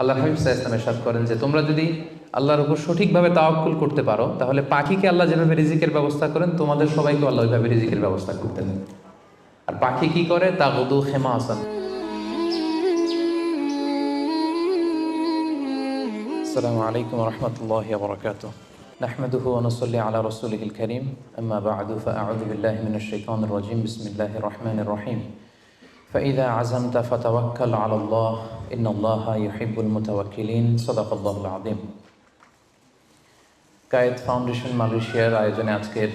আল্লাহ হাবিব সাল্লাল্লাহু আলাইহি ওয়াসাল্লাম ইরশাদ করেন যে তোমরা যদি আল্লাহর উপর সঠিকভাবে তাওয়াক্কুল করতে পারো তাহলে পাখিকে আল্লাহ যেভাবে রিজিকের ব্যবস্থা করেন তোমাদের সবাইকে আল্লাহ ওইভাবে রিজিকের ব্যবস্থা করতেন। আর পাখি কি করে? তাগুদু খিমাসান। আসসালামু আলাইকুম ওয়া রাহমাতুল্লাহি ওয়া বারাকাতুহু। নাহমাদুহু ওয়া নুসাল্লি আলা রাসূলিহিল কারীম। আম্মা বা'দু ফাআউযু বিল্লাহি মিনাশ শাইতানির রাজীম। বিসমিল্লাহির রাহমানির রাহিম। فإذا عزمت فتوكل على الله إن الله يحب المتوكلين صدق الله العظيم। কায়েত ফাউন্ডেশন মালয়েশিয়ার আয়োজনে আজকের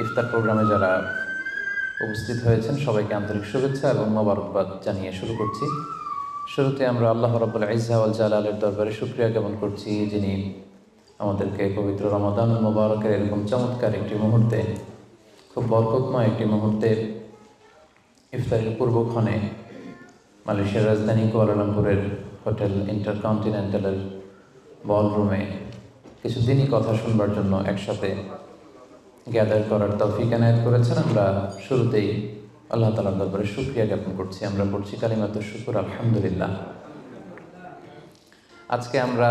ইফতার প্রোগ্রামে যারা উপস্থিত হয়েছেন সবাইকে আন্তরিক শুভেচ্ছা এবং মোবারকবাদ জানিয়ে শুরু করছি। শুরুতে আমরা আল্লাহ রাব্বুল ইজ্জা ওয়াল জালালের দরবারে শুকরিয়া জ্ঞাপন করছি, যিনি আমাদেরকে পবিত্র রমাদান মোবারকের এরকম চমৎকার একটি মুহূর্তে, খুব বরকতময় একটি মুহূর্তে ইফতারের পূর্বক্ষণে মালয়েশিয়ার রাজধানী কুয়ালালামপুরের হোটেল ইন্টারকন্টিনেন্টালের বলরুমে কিছুদিনই কথা শুনবার জন্য একসাথে গ্যাদার করার তৌফিক এনায়েত করেছেন। আমরা শুরুতেই আল্লাহ তাআলার দরবারে শুকরিয়া জ্ঞাপন করছি। আমরা পড়ছি কালিমাতুশ শুকর, আলহামদুলিল্লাহ। আজকে আমরা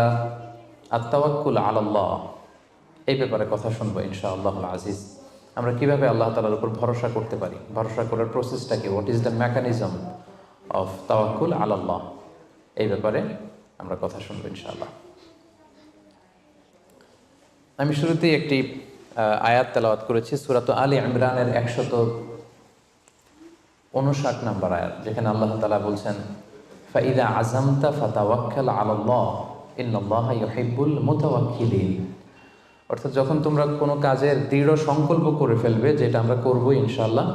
আত-তাওয়াক্কুল আলাল্লাহ এই ব্যাপারে কথা শুনবো ইনশাআল্লাহুল আজিজ। আমরা কিভাবে আল্লাহ তাআলার উপর ভরসা করতে পারি, ভরসা করার প্রসেসটা কি, what is the mechanism of তাওয়াক্কুল আলাল্লাহ, এই ব্যাপারে আমরা কথা শুনবো ইনশাআল্লাহ। আমি শুরুতেই একটি আয়াত তেলাওয়াত করেছি, সূরাত আলী ইমরানের 159 নম্বর আয়াত, যেখানে আল্লাহ তাআলা বলছেন ফাইদা আযামতা ফাতাওয়াক্কাল আলাল্লাহ ইন্নাল্লাহা ইউহিব্বুল মুতাওয়াক্কিলিন। অর্থাৎ যখন তোমরা কোনো কাজের দৃঢ় সংকল্প করে ফেলবে, যেটা আমরা করবো ইনশাআল্লাহ,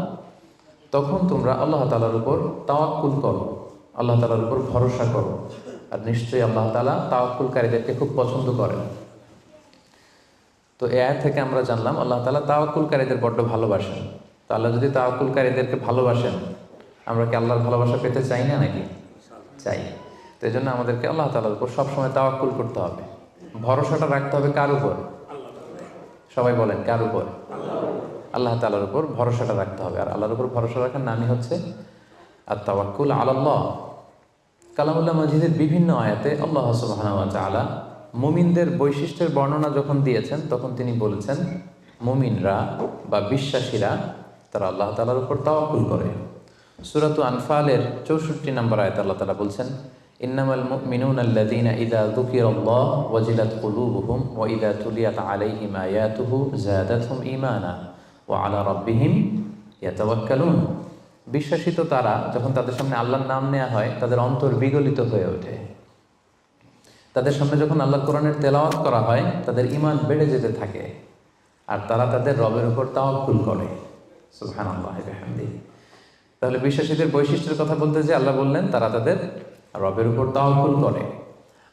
তখন তোমরা আল্লাহ তাআলার উপর তাওয়াক্কুল করো, আল্লাহ তাআলার উপর ভরসা করো। আর নিশ্চয়ই আল্লাহ তাআলা তাওয়াক্কুলকারীদেরকে খুব পছন্দ করেন। তো এই আয়াত থেকে আমরা জানলাম আল্লাহ তাআলা তাওয়াক্কুলকারীদের বড্ড ভালোবাসেন। তো আল্লাহ যদি তাওয়াক্কুলকারীদেরকে ভালোবাসেন, আমরা কি আল্লাহর ভালোবাসা পেতে চাই না নাকি? চাই। তো এই জন্য আমাদেরকে আল্লাহ তাআলার উপর সবসময় তাওয়াক্কুল করতে হবে, ভরসাটা রাখতে হবে। কার উপর? সবাই বলেন, কার উপর? আল্লাহ তাআলার উপর ভরসাটা রাখতে হবে। আর আল্লাহর উপর ভরসা রাখার নামই হচ্ছে আত-তাওয়াক্কুল আলাল্লাহ। কালামুল্লাহ মাজিদের বিভিন্ন আয়াতে আল্লাহ সুবহানাহু ওয়া তাআলা মুমিনদের বৈশিষ্ট্যের বর্ণনা যখন দিয়েছেন, তখন তিনি বলেছেন মুমিনরা বা বিশ্বাসীরা তারা আল্লাহ তাআলার উপর তাওয়াক্কুল করে। সূরাত আনফালের 64 নম্বর আয়াতে আল্লাহ তাআলা বলছেন ইন্নামাল মুমিনুনা আল্লাযীনা ইযা যুকিরাল্লাহু ওয়াজিলাত কুলুবুহুম ওয়া ইযা তুলিয়াত আলাইহিম আয়াতুহু যাদাতহুম ঈমানা ওয়া আলা রাব্বিহিম ইয়াতাওয়াক্কালুন। বিশ্বাসী তো তারা, যখন তাদের সামনে আল্লাহর নাম নেওয়া হয় তাদের অন্তর বিগলিত হয়ে ওঠে। তাদের সামনে যখন আল্লাহর কোরআনের তেলাওয়াত করা হয় তাদের ঈমান বেড়ে যেতে থাকে, আর তারা তাদের রবের উপর তাওয়াক্কুল করে। সুবহানাল্লাহি ওয়া বিহামদিহি। তাহলে বিশ্বাসীদের বৈশিষ্ট্যের কথা বলতে যে আল্লাহ বললেন তারা তাদের রবের উপর তাওয়াক্কুল করে।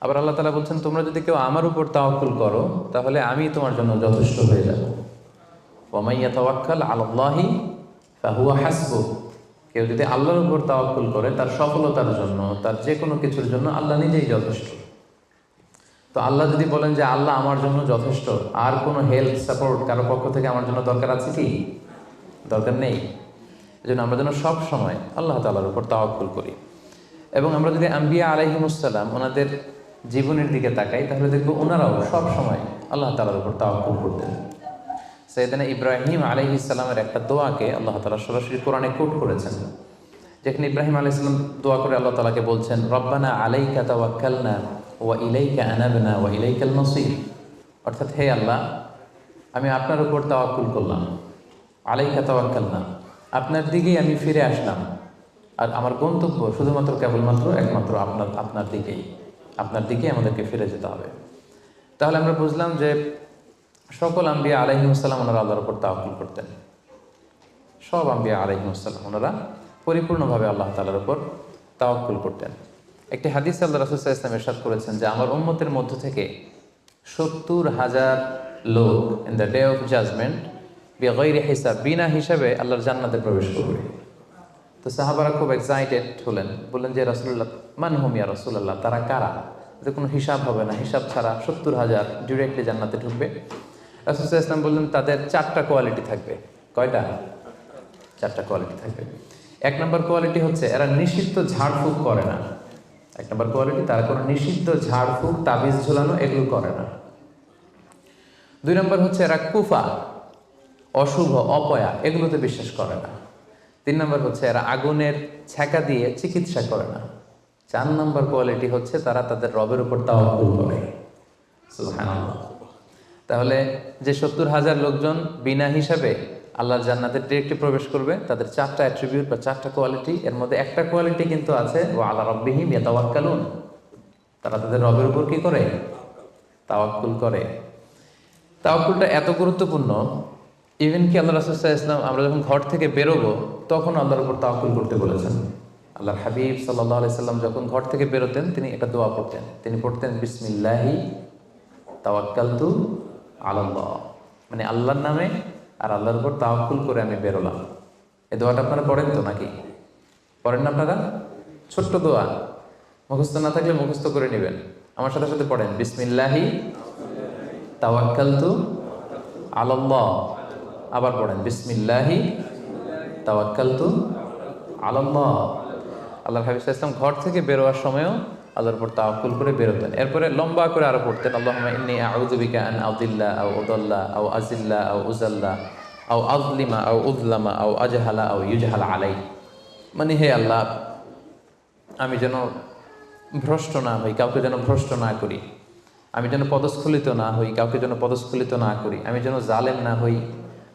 আবার আল্লাহ তাআলা বলছেন তোমরা যদি কেউ আমার উপর তাওয়াক্কুল করো তাহলে আমি তোমার জন্য যথেষ্ট হয়ে যাব। ওয়া মান ইয়াতাওয়াক্কাল আলাল্লাহি ফাহুয়া হাসবুহ। কেউ যদি আল্লাহর উপর তাওয়াক্কুল করে তার সফলতার জন্য, তার যে কোনো কিছুর জন্য আল্লাহ নিজেই যথেষ্ট। তো আল্লাহ যদি বলেন যে আল্লাহ আমার জন্য যথেষ্ট, আর কোনো হেল্প সাপোর্ট কারো পক্ষ থেকে আমার জন্য দরকার আছে কি? দরকার নেই। এজন্য আমরা যেন সব সময় আল্লাহ তাআলার উপর তাওয়াক্কুল করি। এবং আমরা যদি আম্বিয়া আলাইহিমুসসালাম ওনাদের জীবনের দিকে তাকাই তাহলে দেখব ওনারাও সব সময় আল্লাহ তাআলার উপর তাওয়াক্কুল করতেন। সাইয়েদনা ইব্রাহিম আলাইহিস সালামের একটা দোয়াকে আল্লাহ তাআলা সরাসরি কোরআনে কোট করেছেন, যেখানে ইব্রাহিম আলাইহিস সালাম দোয়া করে আল্লাহ তাআলাকে বলছেন রব্বানা আলাইকা তাওয়াক্কালনা ওয়া ইলাইকা আনাবনা ওয়া ইলাইকাল মাসির। অর্থাৎ হে আল্লাহ, আমি আপনার উপর তাওয়াক্কুল করলাম, আলাইকা তাওয়াক্কালনা, আপনার দিকেই আমি ফিরে আসলাম, আর আমার গন্তব্য শুধুমাত্র কেবলমাত্র একমাত্র আপনার দিকেই আমাদেরকে ফিরে যেতে হবে। তাহলে আমরা বুঝলাম যে সকল আম্বিয়া আলাইহিমুসসালাম ওনারা আল্লাহর উপর তাওয়াক্কুল করতেন। সব আম্বিয়া আলাইহিমুসসালাম ওনারা পরিপূর্ণভাবে আল্লাহ তাআলার উপর তাওয়াক্কুল করতেন। একটি হাদিসে আল্লাহ রাসূল সাল্লাল্লাহু আলাইহি ওয়াসাল্লাম ইরশাদ করেছেন যে আমার উম্মতের মধ্য থেকে 70,000 লোক in the day of judgement বিগাইরি হিসাব, বিনা হিসাবে আল্লাহর জান্নাতে প্রবেশ করবে। তো সাহাবারা খুব এক্সাইটেড হলেন, বললেন যে রাসূলুল্লাহ মান হুম ইয়া রাসূলুল্লাহ, তারা কারা? যে কোনো হিসাব হবে না, হিসাব ছাড়া 70,000 ডিরেক্টলি জান্নাতে ঢুকবে। রাসূল সাল্লাল্লাহু আলাইহি ওয়াসাল্লাম বললেন তাদের 4টা কোয়ালিটি থাকবে। কয়টা? 4টা কোয়ালিটি থাকবে। 1 নম্বর কোয়ালিটি হচ্ছে এরা নিষিদ্ধ ঝাড়ফুঁক করে না। এক নম্বর কোয়ালিটি, তারা কোনো নিষিদ্ধ ঝাড়ফুঁক তাবিজ ঝুলানো এগুলো করে না। 2 নম্বর হচ্ছে এরা কুফা, অশুভ, অপয়া এগুলোতে বিশ্বাস করে না। 3 নম্বর হচ্ছে এরা আগুনের ছ্যাঁকা দিয়ে চিকিৎসা করে না। 4 নম্বর কোয়ালিটি হচ্ছে তারা তাদের রবের উপর তাওয়াক্কুল করে। সুবহানাল্লাহ। তাহলে যে 70,000 লোকজন বিনা হিসাবে আল্লাহর জান্নাতে ডিরেক্টলি প্রবেশ করবে, তাদের 4টা অ্যাট্রিবিউট বা 4টা কোয়ালিটি, এর মধ্যে একটা কোয়ালিটি কিন্তু আছে, ওয়া আলা রাব্বিহিম ইয়াতাওয়াক্কালুন, তারা তাদের রবের উপর কি করে? তাওয়াক্কুল করে। তাওয়াক্কুলটা এত গুরুত্বপূর্ণ, ইভেন কি আল্লাহ রাসূল সাল্লাল্লাহু আলাইহি ওয়াসাল্লাম আমরা যখন ঘর থেকে বেরোবো তখন আল্লাহর উপর তাওয়াক্কুল করতে বলেছেন। আল্লাহর হাবিব সাল্লাল্লাহু আলাইহি সাল্লাম যখন ঘর থেকে বেরোতেন তিনি একটা দোয়া পড়তেন, তিনি পড়তেন বিসমিল্লাহি তাওয়াক্কালতু আলাল্লাহ, মানে আল্লাহর নামে আর আল্লাহর উপর তাওয়াক্কুল করে আমি বেরোলাম। এই দোয়াটা আপনারা পড়েন তো নাকি? পড়েন না আপনারা? ছোট্ট দোয়া, মুখস্থ না থাকলে মুখস্থ করে নেবেন, আমার সাথে সাথে পড়েন বিসমিল্লাহি তাওয়াক্কালতু আলাল্লাহ। আবার পড়েন বিসমিল্লাহি তাওয়াক্কালতু আলাল্লাহ। আল্লাহর হাবিব সাল্লাল্লাহু আলাইহি ওয়াসাল্লাম ঘর থেকে বেরোয়ার সময়ও আল্লাহর উপর তাওয়াক্কুল করে বেরোতেন। এরপরে লম্বা করে আরো পড়তেন আল্লাহুম্মা ইন্নী আউযু বিকা আন আযিল্লা আও উযাল্লা আও আযিল্লা আও উযাল্লা আও আযলিমা আও উযলামা আও আজহালা আও ইউজহালা আলাই, মানে হে আল্লাহ আমি যেন ভ্রষ্ট না হই, কাউকে যেন ভ্রষ্ট না করি, আমি যেন পদস্খলিত না হই, কাউকে যেন পদস্খলিত না করি, আমি যেন জালেম না হই,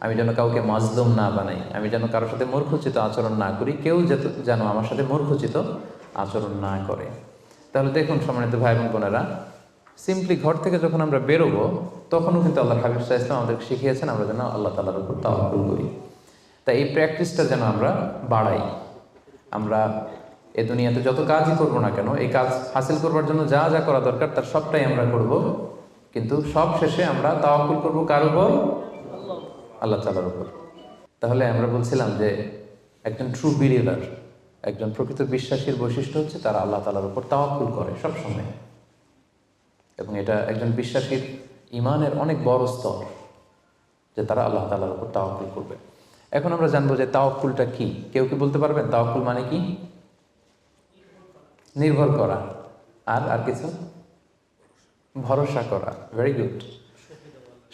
আমি যেন কাউকে মাজলুম না বানাই, আমি যেন কারোর সাথে মূর্খোচিত আচরণ না করি, কেউ যেন আমার সাথে মূর্খোচিত আচরণ না করে। তাহলে দেখুন সম্মানিত ভাই এবং বোনেরা, সিম্পলি ঘর থেকে যখন আমরা বেরোবো তখনও কিন্তু আল্লাহ হাবিব সাল্লাল্লাহু আলাইহি ওয়াসাল্লাম আমাদেরকে শিখিয়েছেন আমরা যেন আল্লাহ তাআলার উপর তাওয়াক্কুল করি। তাই এই প্র্যাকটিসটা যেন আমরা বাড়াই। আমরা এ দুনিয়াতে যত কাজই করবো না কেন, এই কাজ হাসিল করবার জন্য যা যা করা দরকার তার সবটাই আমরা করব, কিন্তু সব শেষে আমরা তাওয়াক্কুল করব কার উপর? আল্লাহ তাআলার উপর। তাহলে আমরা বলছিলাম যে একজন ট্রু বিলিভার, একজন প্রকৃত বিশ্বাসীর বৈশিষ্ট্য হচ্ছে তারা আল্লাহ তাআলার উপর তাওয়াক্কুল করে সবসময়, এবং এটা একজন বিশ্বাসীর ঈমানের অনেক বড় স্তর যে তারা আল্লাহ তাআলার উপর তাওয়াক্কুল করবে। এখন আমরা জানবো যে তাওয়াক্কুলটা কি। কেউ কি বলতে পারবেন তাওয়াক্কুল মানে কি? নির্ভর করা, আর কিছু? ভরসা করা। Very good.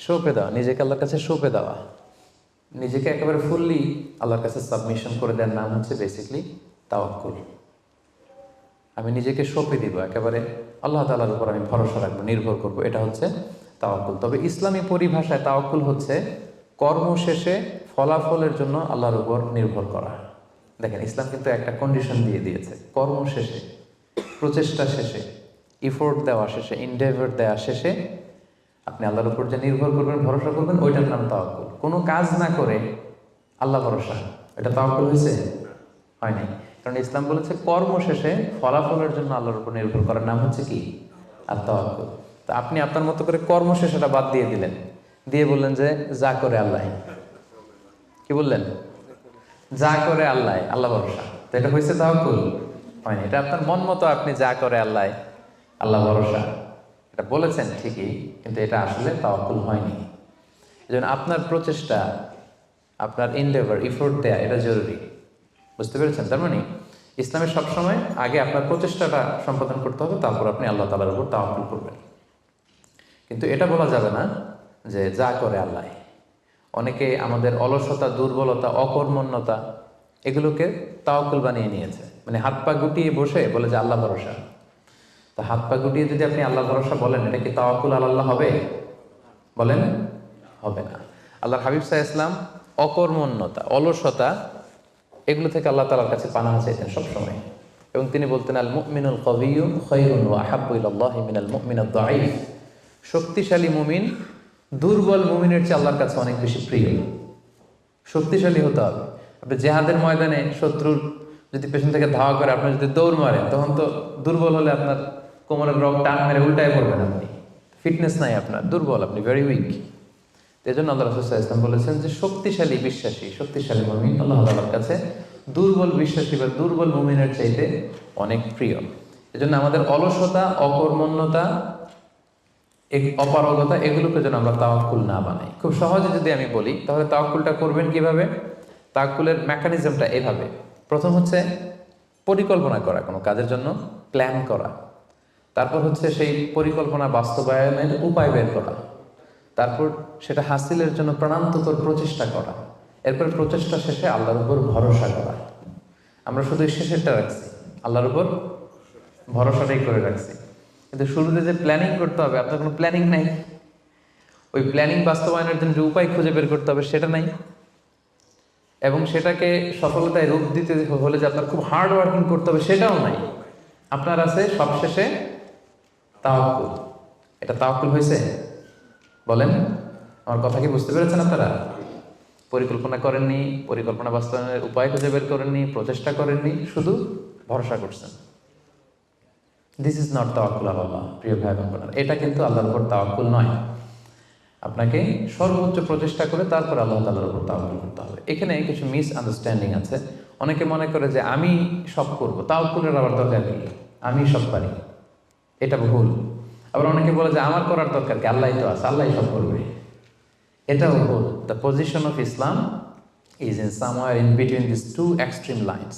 সঁপে দেওয়া, নিজেকে আল্লাহর কাছে সঁপে দেওয়া, নিজেকে একেবারে ফুললি আল্লাহর কাছে সাবমিশন করে দেওয়ার নাম হচ্ছে বেসিকলি তাওয়াক্কুল। আমি নিজেকে সঁপে দিব, একেবারে আল্লাহ তাআলার উপর আমি ভরসা রাখবো, নির্ভর করব, এটা হচ্ছে তাওয়াক্কুল। তবে ইসলামী পরিভাষায় তাওয়াক্কুল হচ্ছে কর্ম শেষে ফলাফলের জন্য আল্লাহর উপর নির্ভর করা। দেখেন ইসলাম কিন্তু একটা কন্ডিশন দিয়ে দিয়েছে, কর্ম শেষে, প্রচেষ্টা শেষে, ইফোর্ট দেওয়া শেষে, ইনডেভার দেওয়া শেষে আপনি আল্লাহর উপর যে নির্ভর করবেন, ভরসা করবেন, ওইটার নাম তাওয়াক্কুল। কোনো কাজ না করে আল্লাহ ভরসা, এটা তাওয়াক্কুল হয়েছে? হয়নি। কারণ ইসলাম বলেছে কর্ম শেষে ফলাফলের জন্য আল্লাহর উপর নির্ভর করার নাম হচ্ছে কি? আর তাওয়াক্কুল। তা আপনি আপনার মতো করে কর্ম শেষেটা বাদ দিয়ে দিলেন, দিয়ে বললেন যে যা করে আল্লাহ। কি বললেন? যা করে আল্লাহ, আল্লাহ ভরসা। তো এটা হয়েছে তাওয়াক্কুল? হয়নি। এটা আপনার মন মতো আপনি যা করে আল্লাহ, আল্লাহ ভরসা এটা বলেছেন ঠিকই, কিন্তু এটা আসলে তাওয়াক্কুল হয়নি। এজন্য আপনার প্রচেষ্টা, আপনার ইনডেভার, ইফোর্ট দেয়া এটা জরুরি। বুঝতে পেরেছেন? তার মানে ইসলামের সবসময় আগে আপনার প্রচেষ্টাটা সম্পাদন করতে হবে, তারপর আপনি আল্লাহ তাআলার উপর তাওয়াক্কুল করবেন। কিন্তু এটা বলা যাবে না যে যা করে আল্লাহ। অনেকে আমাদের অলসতা, দুর্বলতা, অকর্মণ্যতা এগুলোকে তাওয়াক্কুল বানিয়ে নিয়েছে, মানে হাত পা গুটিয়ে বসে বলে যে আল্লাহ ভরসা। তা হাত পা গুটিয়ে যদি আপনি আল্লাহ ভরসা বলেন, এটা কি তাওয়াক্কুল আল্লাহ হবে? বলেন, হবে না। আল্লাহর হাবিব সাল্লাল্লাহু আলাইহি ওয়াসাল্লাম অকর্মণ্যতা, অলসতা এগুলো থেকে আল্লাহ তাআলার কাছে পানাহ চাইতেন সবসময়, এবং তিনি বলতেন আল মুমিনুল কবিয়্যু খায়রুন ওয়া আহাব্বু ইলাল্লাহি মিনাল মুমিনিদ দাঈফ। শক্তিশালী মুমিন দুর্বল মুমিনের চেয়ে আল্লাহর কাছে অনেক বেশি প্রিয়। শক্তিশালী হতে হবে। আপনি জেহাদের ময়দানে শত্রুর যদি পেছন থেকে ধাওয়া করে আপনি যদি দৌড় মারেন, তখন তো দুর্বল হলে আপনার কোমরের রগ টান মেরে উল্টায় পড়বেন, আপনি ফিটনেস নাই, আপনার দুর্বল, আপনি ভেরি উইক। এই জন্য আল্লাহ রাসূল সাল্লাল্লাহু আলাইহি ওয়াসাল্লাম বলেছেন যে শক্তিশালী বিশ্বাসী, শক্তিশালী মুমিন আল্লাহ তাআলার কাছে দুর্বল বিশ্বাসী বা দুর্বল মুমিনের চাইতে অনেক প্রিয়। এজন্য আমাদের অলসতা, অকর্মণ্যতা, অপারগতা এগুলোকে যেন আমরা তাওয়াক্কুল না বানাই। খুব সহজে যদি আমি বলি, তাহলে তাওয়াক্কুলটা করবেন কিভাবে? তাওয়াক্কুলের মেকানিজমটা এভাবে। প্রথম হচ্ছে পরিকল্পনা করা কোনো কাজের জন্য, প্ল্যান করা, তারপর হচ্ছে সেই পরিকল্পনা বাস্তবায়নের উপায় বের করা, তারপর সেটা হাসিলের জন্য প্রাণান্তকর প্রচেষ্টা করা, এরপর প্রচেষ্টা শেষে আল্লাহর উপর ভরসা করা। আমরা শুধু শেষেরটা রাখছি, আল্লাহর উপর ভরসাটাই করে রাখছি, কিন্তু শুরুতে যে প্ল্যানিং করতে হবে, আপনার কোনো প্ল্যানিং নাই। ওই প্ল্যানিং বাস্তবায়নের জন্য যে উপায় খুঁজে বের করতে হবে সেটা নাই, এবং সেটাকে সফলতায় রূপ দিতে হলে যে আপনার খুব হার্ড ওয়ার্কিং করতে হবে সেটাও নাই। আপনার আছে সবশেষে তাওয়াক্কুল। এটা তাওয়াক্কুল হয়েছে? বলেন, আমার কথা কি বুঝতে পেরেছেন আপনারা? পরিকল্পনা করেননি, পরিকল্পনা বাস্তবায়নের উপায় খুঁজে বের করেননি, প্রচেষ্টা করেননি, শুধু ভরসা করছেন। দিস ইজ নট তাওয়াক্কুল আল্লাহ। প্রিয় ভাই বোনেরা, এটা কিন্তু আল্লাহর উপর তাওয়াক্কুল নয়। আপনাকে সর্বোচ্চ প্রচেষ্টা করে তারপর আল্লাহ তাআলার উপর তাওয়াক্কুল করতে হবে। এখানে কিছু মিস আন্ডারস্ট্যান্ডিং আছে। অনেকে মনে করে যে আমি সব করব, তাওয়াক্কুলের আবার দরকার কি, আমি সব পারি, এটা ভুল। আবার অনেকে বলে যে আমার করার দরকার কি, আল্লাহই তো আছে, আল্লাহই সব করবে, এটাও ভুল। The position of Islam is in somewhere in between this two extreme lines.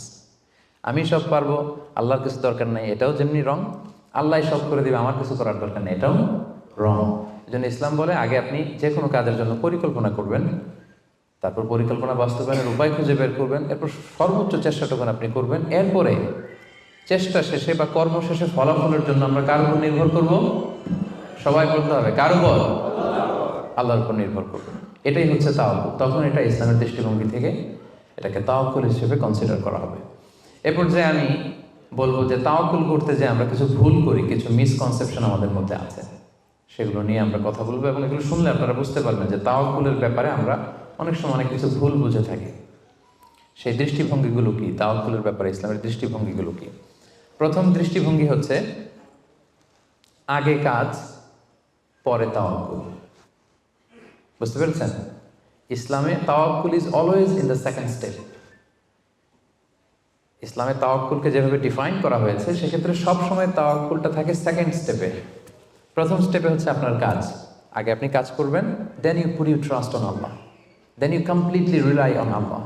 আমি সব পারবো, আল্লাহর কিছু দরকার নেই, এটাও যেমনি রং। আল্লাহ সব করে দিবে, আমার কিছু করার দরকার নেই, এটাও রং। এই জন্য ইসলাম বলে আগে আপনি যে কোনো কাজের জন্য পরিকল্পনা করবেন, তারপর পরিকল্পনা বাস্তবায়নের উপায় খুঁজে বের করবেন, এরপর সর্বোচ্চ চেষ্টাটুকু আপনি করবেন। এরপরে চেষ্টা শেষে বা কর্ম শেষে ফলাফলের জন্য আমরা কার উপর নির্ভর করব? সবাই বলতে হবে কার উপর? আল্লাহর উপর নির্ভর করব। এটাই হচ্ছে তাওয়াক্কুল। তখন এটা ইসলামের দৃষ্টিভঙ্গি থেকে এটাকে তাওয়াক্কুল হিসেবে কনসিডার করা হবে। এরপর যে আমি বলবো যে তাওয়াক্কুল করতে যে আমরা কিছু ভুল করি, কিছু মিসকনসেপশন আমাদের মধ্যে আছে, সেগুলো নিয়ে আমরা কথা বলবো, এবং এগুলো শুনলে আপনারা বুঝতে পারবেন যে তাওয়াক্কুলের ব্যাপারে আমরা অনেক সময় অনেক কিছু ভুল বুঝে থাকি। সেই দৃষ্টিভঙ্গিগুলো কি, তাওয়াক্কুলের ব্যাপারে ইসলামের দৃষ্টিভঙ্গিগুলো কি? প্রথম দৃষ্টিভঙ্গি হচ্ছে আগে কাজ পরে তাওয়াক্কুল। বুঝতে পেরেছেন? ইসলামে তাওয়াক্কুল is always in the second step. ইসলামে তাওয়াক্কুলকে যেভাবে ডিফাইন করা হয়েছে, সেক্ষেত্রে সবসময় তাওয়াক্কুলটা থাকে সেকেন্ড স্টেপে। প্রথম স্টেপে হচ্ছে আপনার কাজ, আগে আপনি কাজ করবেন, then you put you trust on Allah, then you completely rely on Allah.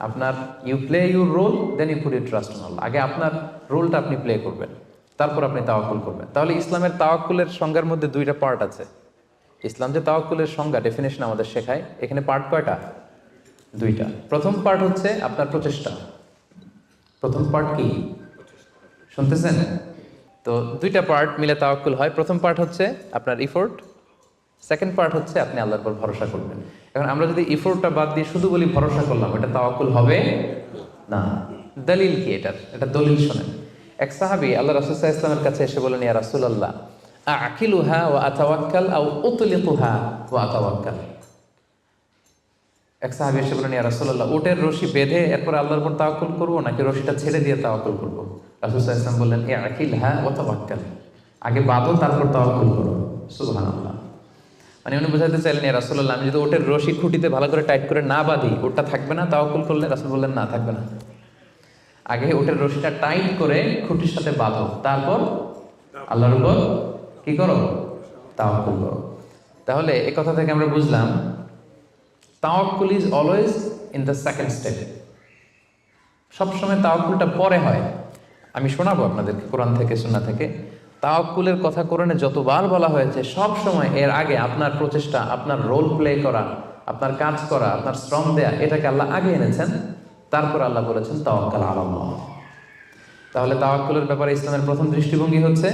আপনার you play your role, then you put you trust on Allah. আগে আপনার রোলটা আপনি প্লে করবেন, তারপর আপনি তাওয়াক্কুল করবেন। তাহলে ইসলামের তাওয়াক্কুলের সংজ্ঞার মধ্যে দুইটা পার্ট আছে। ইসলাম যে তাওয়াক্কুলের সংজ্ঞা, ডেফিনেশন আমাদের শেখায়, এখানে পার্ট কয়টা? দুইটা। প্রথম পার্ট হচ্ছে আপনার প্রচেষ্টা। প্রথম পার্ট কি শুনতেছেন? তো দুইটা পার্ট মিলে তাওয়াক্কুল হয়। প্রথম পার্ট হচ্ছে আপনার ইফোর্ট, সেকেন্ড পার্ট হচ্ছে আপনি আল্লাহর উপর ভরসা করবেন। এখন আমরা যদি ইফোর্টটা বাদ দিয়ে শুধু বলি ভরসা করলাম, এটা তাওয়াক্কুল হবে না। দলিল কি এটার? এটা দলিল শোনেন। এক সাহাবী আল্লাহ রাসূল সাল্লাল্লাহু আলাইহি ওয়াসাল্লামের কাছে এসে বলেন, ইয়া রাসূলুল্লাহ, আকিলুহা ওয়া আতাওয়াক্কাল আও উতলিকুহা ওয়া আতাওয়াক্কাল। এক সাহাবী এসে বলেন, ইয়া রাসূলুল্লাহ, উটের রশি বেঁধে এরপর আল্লাহর উপর তাওয়াক্কুল করব, নাকি রশিটা ছেড়ে দিয়ে তাওয়াক্কুল করব? রাসূল সাল্লাল্লাহু আলাইহি ওয়াসাল্লাম বললেন, আকিলহা ওয়া তাওয়াক্কাল, আগে বাঁধো তারপর তাওয়াক্কুল করো। সুবহানাল্লাহ। মানে উনি বোঝাতে চাইলেন, ইয়া রাসূলুল্লাহ, আমি যদি ওটের রশি খুঁটিতে ভালো করে টাইট করে না বাঁধি, ওটা থাকবে না তাওয়াক্কুল করলে? রাসূল বললেন, না, থাকবে না। আগে ওটের রশিটা টাইট করে খুঁটির সাথে বাঁধো, তারপর আল্লাহর উপর কি করো? তাওয়াক্কুল করো। তাহলে এই কথা থেকে আমরা বুঝলাম তাওয়াক্কুল is always in the second step. সবসময় তাওয়াক্কুলটা পরে হয়। আমি শোনাবো আপনাদেরকে কোরআন থেকে, সুন্নাহ থেকে। তাওয়াক্কুলের কথা কোরআনে যতবার বলা হয়েছে, সব সময় এর আগে আপনার প্রচেষ্টা, আপনার রোল প্লে করা, আপনার কাজ করা, আপনার শ্রম দেয়া, এটাকে আল্লাহ আগে এনেছেন, তারপর আল্লাহ বলেছেন তাওয়াক্কাল আলাল্লাহ। তাহলে তাওয়াক্কুলের ব্যাপারে ইসলামের প্রথম দৃষ্টিভঙ্গি হচ্ছে,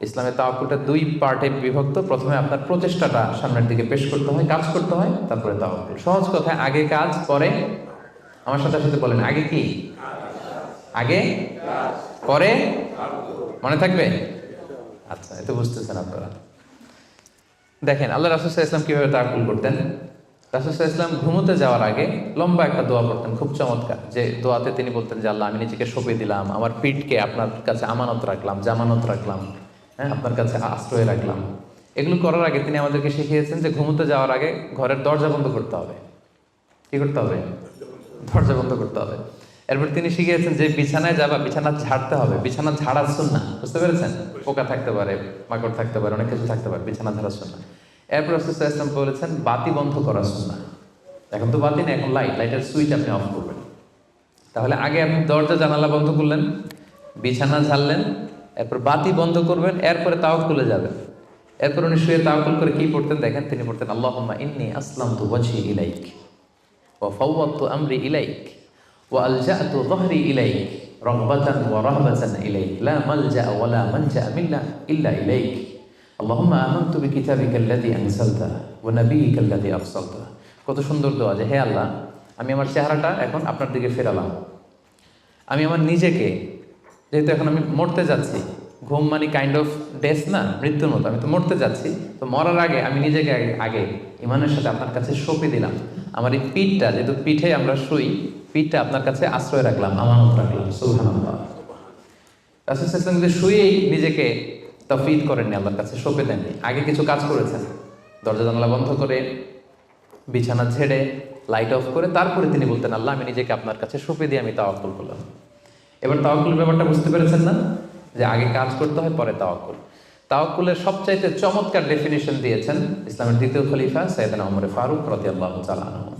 ইসলামের তাওয়াক্কুলটা দুই পার্টে বিভক্ত। প্রথমে আপনার প্রচেষ্টাটা সামনের দিকে পেশ করতে হয়, কাজ করতে হয়, তারপরে তাওয়াক্কুল। সহজ কথায় আগে কাজ পরে, আমার সাথে সাথে বলেন, আগে কি? আগে পরে, মনে থাকবে? আচ্ছা, এত বুঝতেছেন আপনারা। দেখেন আল্লাহ রাসূল সাল্লাল্লাহু আলাইহি ওয়াসাল্লাম কিভাবে তাওয়াক্কুল করতেন। রাসূল সাল্লাল্লাহু আলাইহি ওয়াসাল্লাম ঘুমোতে যাওয়ার আগে লম্বা একটা দোয়া পড়তেন, খুব চমৎকার। যে দোয়াতে তিনি বলতেন যে, আল্লাহ, আমি নিজেকে সঁপে দিলাম, আমার পিঠকে আপনার কাছে আমানত রাখলাম, জামানত রাখলাম, হ্যাঁ, আপনার কাছে আশ্রয় রাখলাম। এগুলো করার আগে তিনি আমাদেরকে শিখিয়েছেন যে ঘুমোতে যাওয়ার আগে ঘরের দরজা বন্ধ করতে হবে। কি করতে হবে? দরজা বন্ধ করতে হবে। এরপর তিনি শিখিয়েছেন যে বিছানায় যাবা, বিছানা ঝাড়তে হবে। বিছানা ঝাড়ার সুন্নাহ, বুঝতে পেরেছেন? পোকা থাকতে পারে, মাকড় থাকতে পারে, অনেক কিছু থাকতে পারে, বিছানা ঝাড়ার সুন্নাহ। এরপর রাসূল সাল্লাল্লাহু আলাইহি ওয়াসাল্লাম বলেছেন বাতি বন্ধ করার সুন্নাহ। এখন তো বাতি নেই, এখন লাইটের সুইচ আপনি অফ করবেন। তাহলে আগে আপনি দরজা জানালা বন্ধ করলেন, বিছানা ঝাড়লেন, এরপর বাতি বন্ধ করবেন, এরপরে তাওয়াক্কুলে যাবেন। এরপর উনি শুয়ে তাওয়াক্কুল করে কি পড়তেন দেখেন, তিনি পড়তেন আল্লাহুম্মা ইন্নী আসলামতু ওয়াজহি ইলাইক ওয়া ফাওয়াদতু আমরি ইলাইক ওয়া আলজা'তু যহরি ইলাইক রাগবাতান ওয়া রাহবাতান ইলাইক লা মালজা'a ওয়া লা মানজা'a মিন্না ইল্লা ইলাইক আল্লাহুম্মা আমানতু বিকিতাবিকাল্লাযী আনজালতা ওয়া নাবিয়্যিকাল্লাযী আরসালতা। কত সুন্দর দোয়া যে হে আল্লাহ, আমি আমার চেহারাটা এখন আপনার দিকে ফেরালাম। আমি আমার নিজেকে, যেহেতু এখন আমি মরতে যাচ্ছি, ঘুম মানে কাইন্ড অফ ডেথ না, মৃত্যুর মতো, আমি তো মরতে যাচ্ছি, তো মরার আগে আমি নিজেকে আগে ইমানের সাথে আপনার কাছে সঁপে দিলাম। আমার এই পিঠটা, যেহেতু পিঠে আমরা শুই, পিঠটা আপনার কাছে আশ্রয় রাখলাম, আমানত রাখলাম। সুবহানাল্লাহ। রাসূল সাল্লাল্লাহু আলাইহি ওয়াসাল্লাম যে শুয়েই নিজেকে তাফওয়ীদ করেননি, আল্লাহর কাছে সঁপে দেননি, আগে কিছু কাজ করেছেন। দরজা জানালা বন্ধ করে, বিছানা ঝেড়ে, লাইট অফ করে, তারপরে তিনি বলতেন আল্লাহ, আমি নিজেকে আপনার কাছে সঁপে দিয়ে আমি তাওয়াক্কুল করলাম। এবার তাওয়াক্কুলের ব্যাপারটা বুঝতে পেরেছেন না, যে আগে কাজ করতে হয় পরে তাওয়াক্কুল। তাওয়াক্কুলের সবচাইতে চমৎকার ডেফিনিশন দিয়েছেন ইসলামের দ্বিতীয় খলিফা সাইয়েদনা ওমর ফারুক রাদিয়াল্লাহু তাআলা আনহু।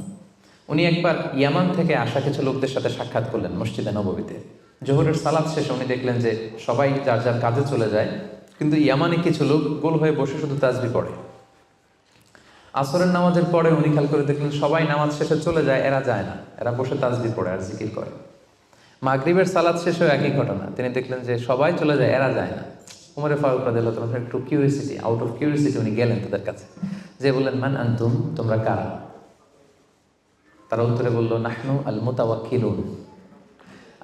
উনি একবার ইয়ামান থেকে আসা কিছু লোকদের সাথে সাক্ষাৎ করলেন মসজিদে নববীতে। জোহরের সালাত শেষে উনি দেখলেন যে সবাই যার যার কাজে চলে যায়, কিন্তু ইয়ামানে কিছু লোক গোল হয়ে বসে শুধু তাসবিহ পড়ে। আসরের নামাজের পরে উনি খেয়াল করে দেখলেন সবাই নামাজ শেষে চলে যায়, এরা যায় না, এরা বসে তাসবিহ পড়ে আর জিকির করে। মাগরিবের সালাত শেষেও একই ঘটনা, তিনি দেখলেন যে সবাই চলে যায়, এরা যায় না। ওমর ফারুক রাদিয়াল্লাহু তাআলা একটু কিউরিসিটি, আউট অফ কিউরিসিটি উনি গেলেন তাদের কাছে, যে বললেন মান আনতুম, তোমরা কারা? তারা উত্তরে বলল নাহনু আল মুতাওয়াক্কিলুন,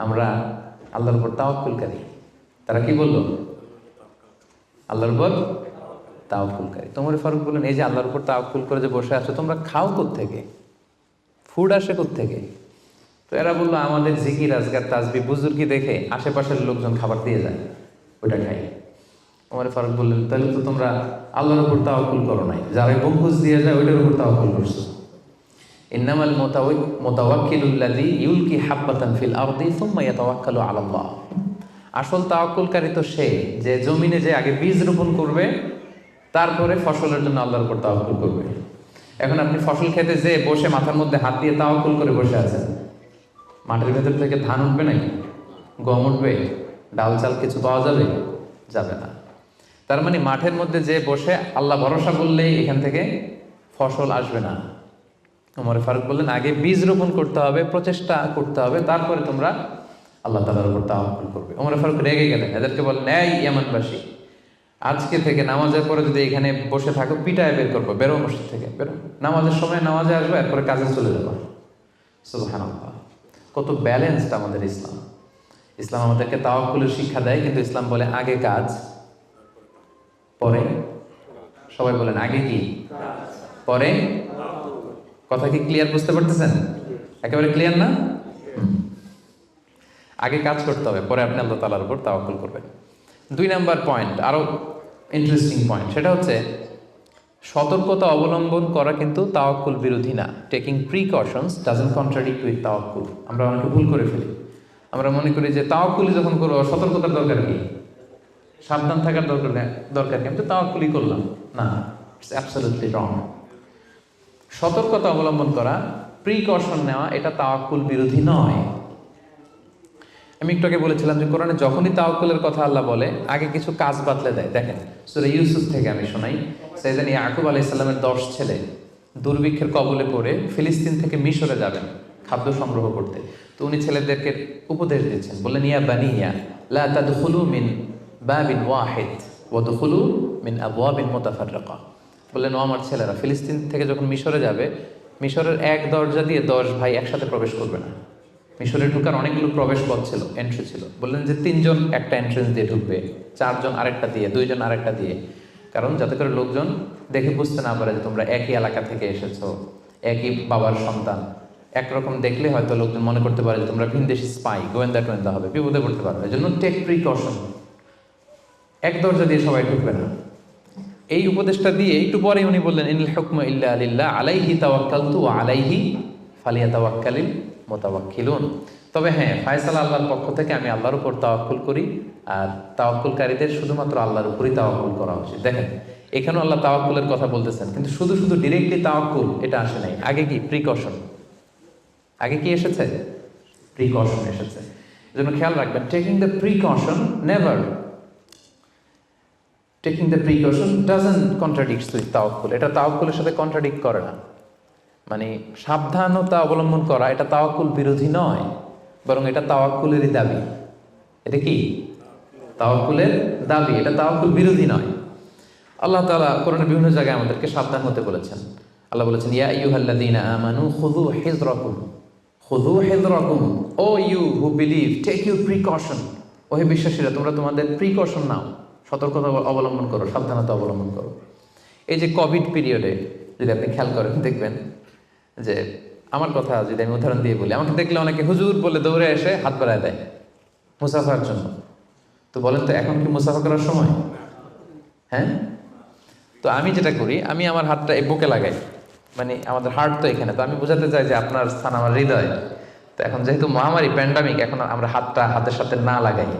আমরা আল্লাহর উপর তাওয়াক্কুলকারী। তারা কি বলল? আল্লাহর উপর তাওয়াক্কুলকারী। ওমর ফারুক বললেন এই যে আল্লাহর উপর তাওয়াক্কুল করে যে বসে আছো, তোমরা খাও কোত্থেকে? ফুড আসে কোত্থেকে? তো এরা বললো আমাদের জিকির আজকার তাসবিহ বুজুর্গি দেখে আশেপাশের লোকজন খাবার দিয়ে যায়, ওইটা খাই। ওমর ফারুক বললেন তাহলে তো তোমরা আল্লাহর উপর তাওয়াক্কুল করো নাই, যারা গম্বুজ দিয়ে যায় ওইটার উপর তাওয়াক্কুল করছো। ইন্নামাল মুতাওয়াক্কিলুল্লাযী ইউলকি হাব্বাতান ফিল আরদি সুম্মা ইয়াতাওয়াক্কালু আলাল্লাহ। আসল তাওয়াক্কুলকারী তো সে, যে জমিনে যে আগে বীজ রোপণ করবে, তারপরে ফসলের জন্য আল্লাহর উপর তাওয়াক্কুল করবে। এখন আপনি ফসল খেতে যে বসে মাথার মধ্যে হাত দিয়ে তাওয়াক্কুল করে বসে আছেন, মাটির ভেতর থেকে ধান উঠবে নাকি? গম উঠবে? ডাল চাল কিছু পাওয়া যাবে? যাবে না। তার মানে মাঠের মধ্যে যে বসে আল্লাহ ভরসা বললেই এখান থেকে ফসল আসবে না। ওমর ফারুক বললেন আগে বীজ রোপণ করতে হবে, প্রচেষ্টা করতে হবে, তারপরে তোমরা আল্লাহ তাআলার উপর তাওয়াক্কুল করবে। ওমর ফারুক রেগে গেলেন, এদেরকে বললেন এই ইয়ামানবাসী, আজকে থেকে নামাজের পরে যদি এখানে বসে থাকো পিটায় বের করবো, বেরো মসজিদ থেকে, বেরো। নামাজের সময় নামাজে আসবো, এরপরে কাজে চলে যাবো। সুবহানাল্লাহ। কত ব্যালেন্সড আমাদের ইসলাম। ইসলাম আমাদেরকে তাওয়াক্কুলের শিক্ষা দেয়, কিন্তু ইসলাম বলে আগে কাজ পরে। সবাই বলেন আগে কি পরে? কথা কি ক্লিয়ার বুঝতে পারতেছেন? একেবারে ক্লিয়ার না? আগে কাজ করতে হবে, পরে আপনি আল্লাহ তাআলার উপর তাওয়াক্কুল করবেন। 2 নাম্বার পয়েন্ট, আরো ইন্টারেস্টিং পয়েন্ট, সেটা হচ্ছে সতর্কতা অবলম্বন করা কিন্তু তাওয়াক্কুল বিরোধী না। Taking precautions doesn't contradict with তাওয়াক্কুল। আমরা অনেকে ভুল করে ফেলি, আমরা মনে করি যে তাওয়াক্কুলি যখন করবো সতর্কতার দরকার কি, সাবধান থাকার দরকার কি, আমি তো তাওয়াক্কুলই করলাম। না, ইটস অ্যাবসলিউটলি রং। সতর্কতা অবলম্বন করা, প্রিকশন নেওয়া, এটা তাওয়াক্কুল বিরোধী নয়। আমি একটু আগে বলেছিলাম যে কোরআনে যখনই তাওয়াক্কুলের কথা আল্লাহ বলে আগে কিছু কাজ বাতলে দেয়। দেখেন সূরা ইউসুফ থেকে আমি শোনাই, সাইয়েদনা ইয়াকুব আলাইহিস সালামের 10 ছেলে দুর্ভিক্ষের কবলে পড়ে ফিলিস্তিন থেকে মিশরে যাবেন খাদ্য সংগ্রহ করতে। তো উনি ছেলেদেরকে উপদেশ দিচ্ছেন, বললেন ইয়া বানিয়া লা তাদখুলু মিন বাবিন ওয়াহিদ ওয়া দুখুলু মিন আবওয়াবিন মুতাফাররিকা। বললেন ও আমার ছেলেরা, ফিলিস্তিন থেকে যখন মিশরে যাবে, মিশরের এক দরজা দিয়ে 10 ভাই একসাথে প্রবেশ করবে না। মিশরে ঢুকার অনেকগুলো প্রবেশ পথ ছিল, এন্ট্রি ছিল। বললেন যে 3 জন একটা এন্ট্রেন্স দিয়ে ঢুকবে, 4 জন আরেকটা দিয়ে, 2 জন আরেকটা দিয়ে, কারণ যাতে করে লোকজন দেখে বুঝতে না পারে যে তোমরা একই এলাকা থেকে এসেছো, একই বাবার সন্তান। একরকম দেখলে হয়তো লোকজন মনে করতে পারে যে তোমরা ভিনদেশি স্পাই, গোয়েন্দা হবে, বিপদে পড়তে পারবে। এই জন্য টেক প্রিকশন, এক দরজা দিয়ে সবাই ঢুকবে না। এই উপদেশটা দিয়ে একটু পরে উনি বললেন ইনিল হুকমু ইল্লা লিল্লাহ আলাইহি তাওয়াক্কালতু ওয়া আলাইহি ফালিয়াতাওয়াক্কালিল মুতাওয়াক্কিলুন। তবে হ্যাঁ, ফায়সালা আল্লাহর পক্ষ থেকে, আমি আল্লাহর উপর তাওয়াক্কুল করি, আর তাওয়াক্কুলকারীদের শুধুমাত্র আল্লাহর উপরই তাওয়াক্কুল করা উচিত। দেখেন এখানেও আল্লাহ তাওয়াক্কুলের কথা বলতেছেন, কিন্তু শুধু ডিরেক্টলি তাওয়াক্কুল এটা আসে নাই। আগে কি প্রিকশন, আগে কি এসেছে? প্রিকশন এসেছে। এজন্য খেয়াল রাখবেন, taking the precaution never, taking the precaution doesn't contradicts with তাওয়াক্কুল। এটা তাওয়াক্কুলের সাথে কন্ট্রাডিক্ট করে না। মানে সাবধানতা অবলম্বন করা এটা তাওয়াক্কুল বিরোধী নয়, বরং এটা তাওয়াক্কুলেরই দাবি। এটা কি? তাওয়াক্কুলের দাবি, এটা তাওয়াক্কুল বিরোধী নয়। আল্লাহ তাআলা কোরআনের বিভিন্ন জায়গায় আমাদেরকে সাবধান হতে বলেছেন। আল্লাহ বলেছেন, ইয়া আইয়ুহাল্লাযীনা আমানু খুযু হিযরাকুম, খুযু হিযরাকুম, O you who believe, take your precaution. ও হে বিশ্বাসীরা, তোমরা তোমাদের প্রিকশন নাও, সতর্কতা অবলম্বন করো, সাবধানতা অবলম্বন করো। এই যে কোভিড পিরিয়ডে যদি আপনি খেয়াল করেন, দেখবেন যে আমার কথা যদি আমি উদাহরণ দিয়ে বলি, আমাকে দেখলে অনেকে হুজুর বলে দৌড়ে এসে হাত বাড়ায় দেয় মুসাফার জন্য। তো বলেন তো এখন কি মুসাফা করার সময়? হ্যাঁ। তো আমি যেটা করি, আমি আমার হাতটা এই বুকে লাগাই, মানে আমাদের হার্ট তো এখানে, তো আমি বোঝাতে চাই যে আপনার স্থান আমার হৃদয়। তো এখন যেহেতু মহামারী প্যান্ডামিক, এখন আমরা হাতের সাথে না লাগাই।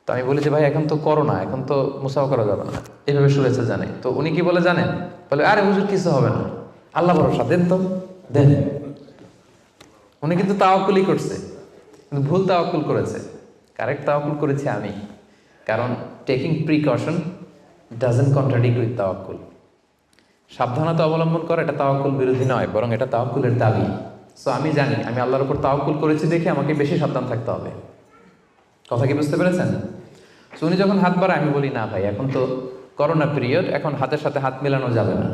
তো আমি বলি যে ভাই এখন তো করোনা, এখন তো মুসাফা করা যাবে না, এইভাবে শুভেচ্ছা জানাই। তো উনি কি বলে জানেন? বলে আরে হুজুর কিছু হবে না, আল্লাহ ভরসা, দেন তো দেন। উনি কিন্তু তাওয়াক্কুলই করছে, কিন্তু ভুল তাওয়াক্কুল করেছে। কারেক্ট তাওয়াক্কুল করেছি আমি, কারণ taking precaution doesn't contradict with তাওয়াক্কুল। সাবধানতা অবলম্বন করা এটা তাওয়াক্কুল বিরোধী নয়, বরং এটা তাওয়াক্কুলের দাবি। সো আমি জানি আমি আল্লাহর উপর তাওয়াক্কুল করেছি দেখে আমাকে বেশি সাবধান থাকতে হবে। কথা কি বুঝতে পেরেছেন? সো উনি যখন হাত বাড়ায়, আমি বলি না ভাই এখন তো করোনা পিরিয়ড, এখন হাতের সাথে হাত মেলানো যাবে না।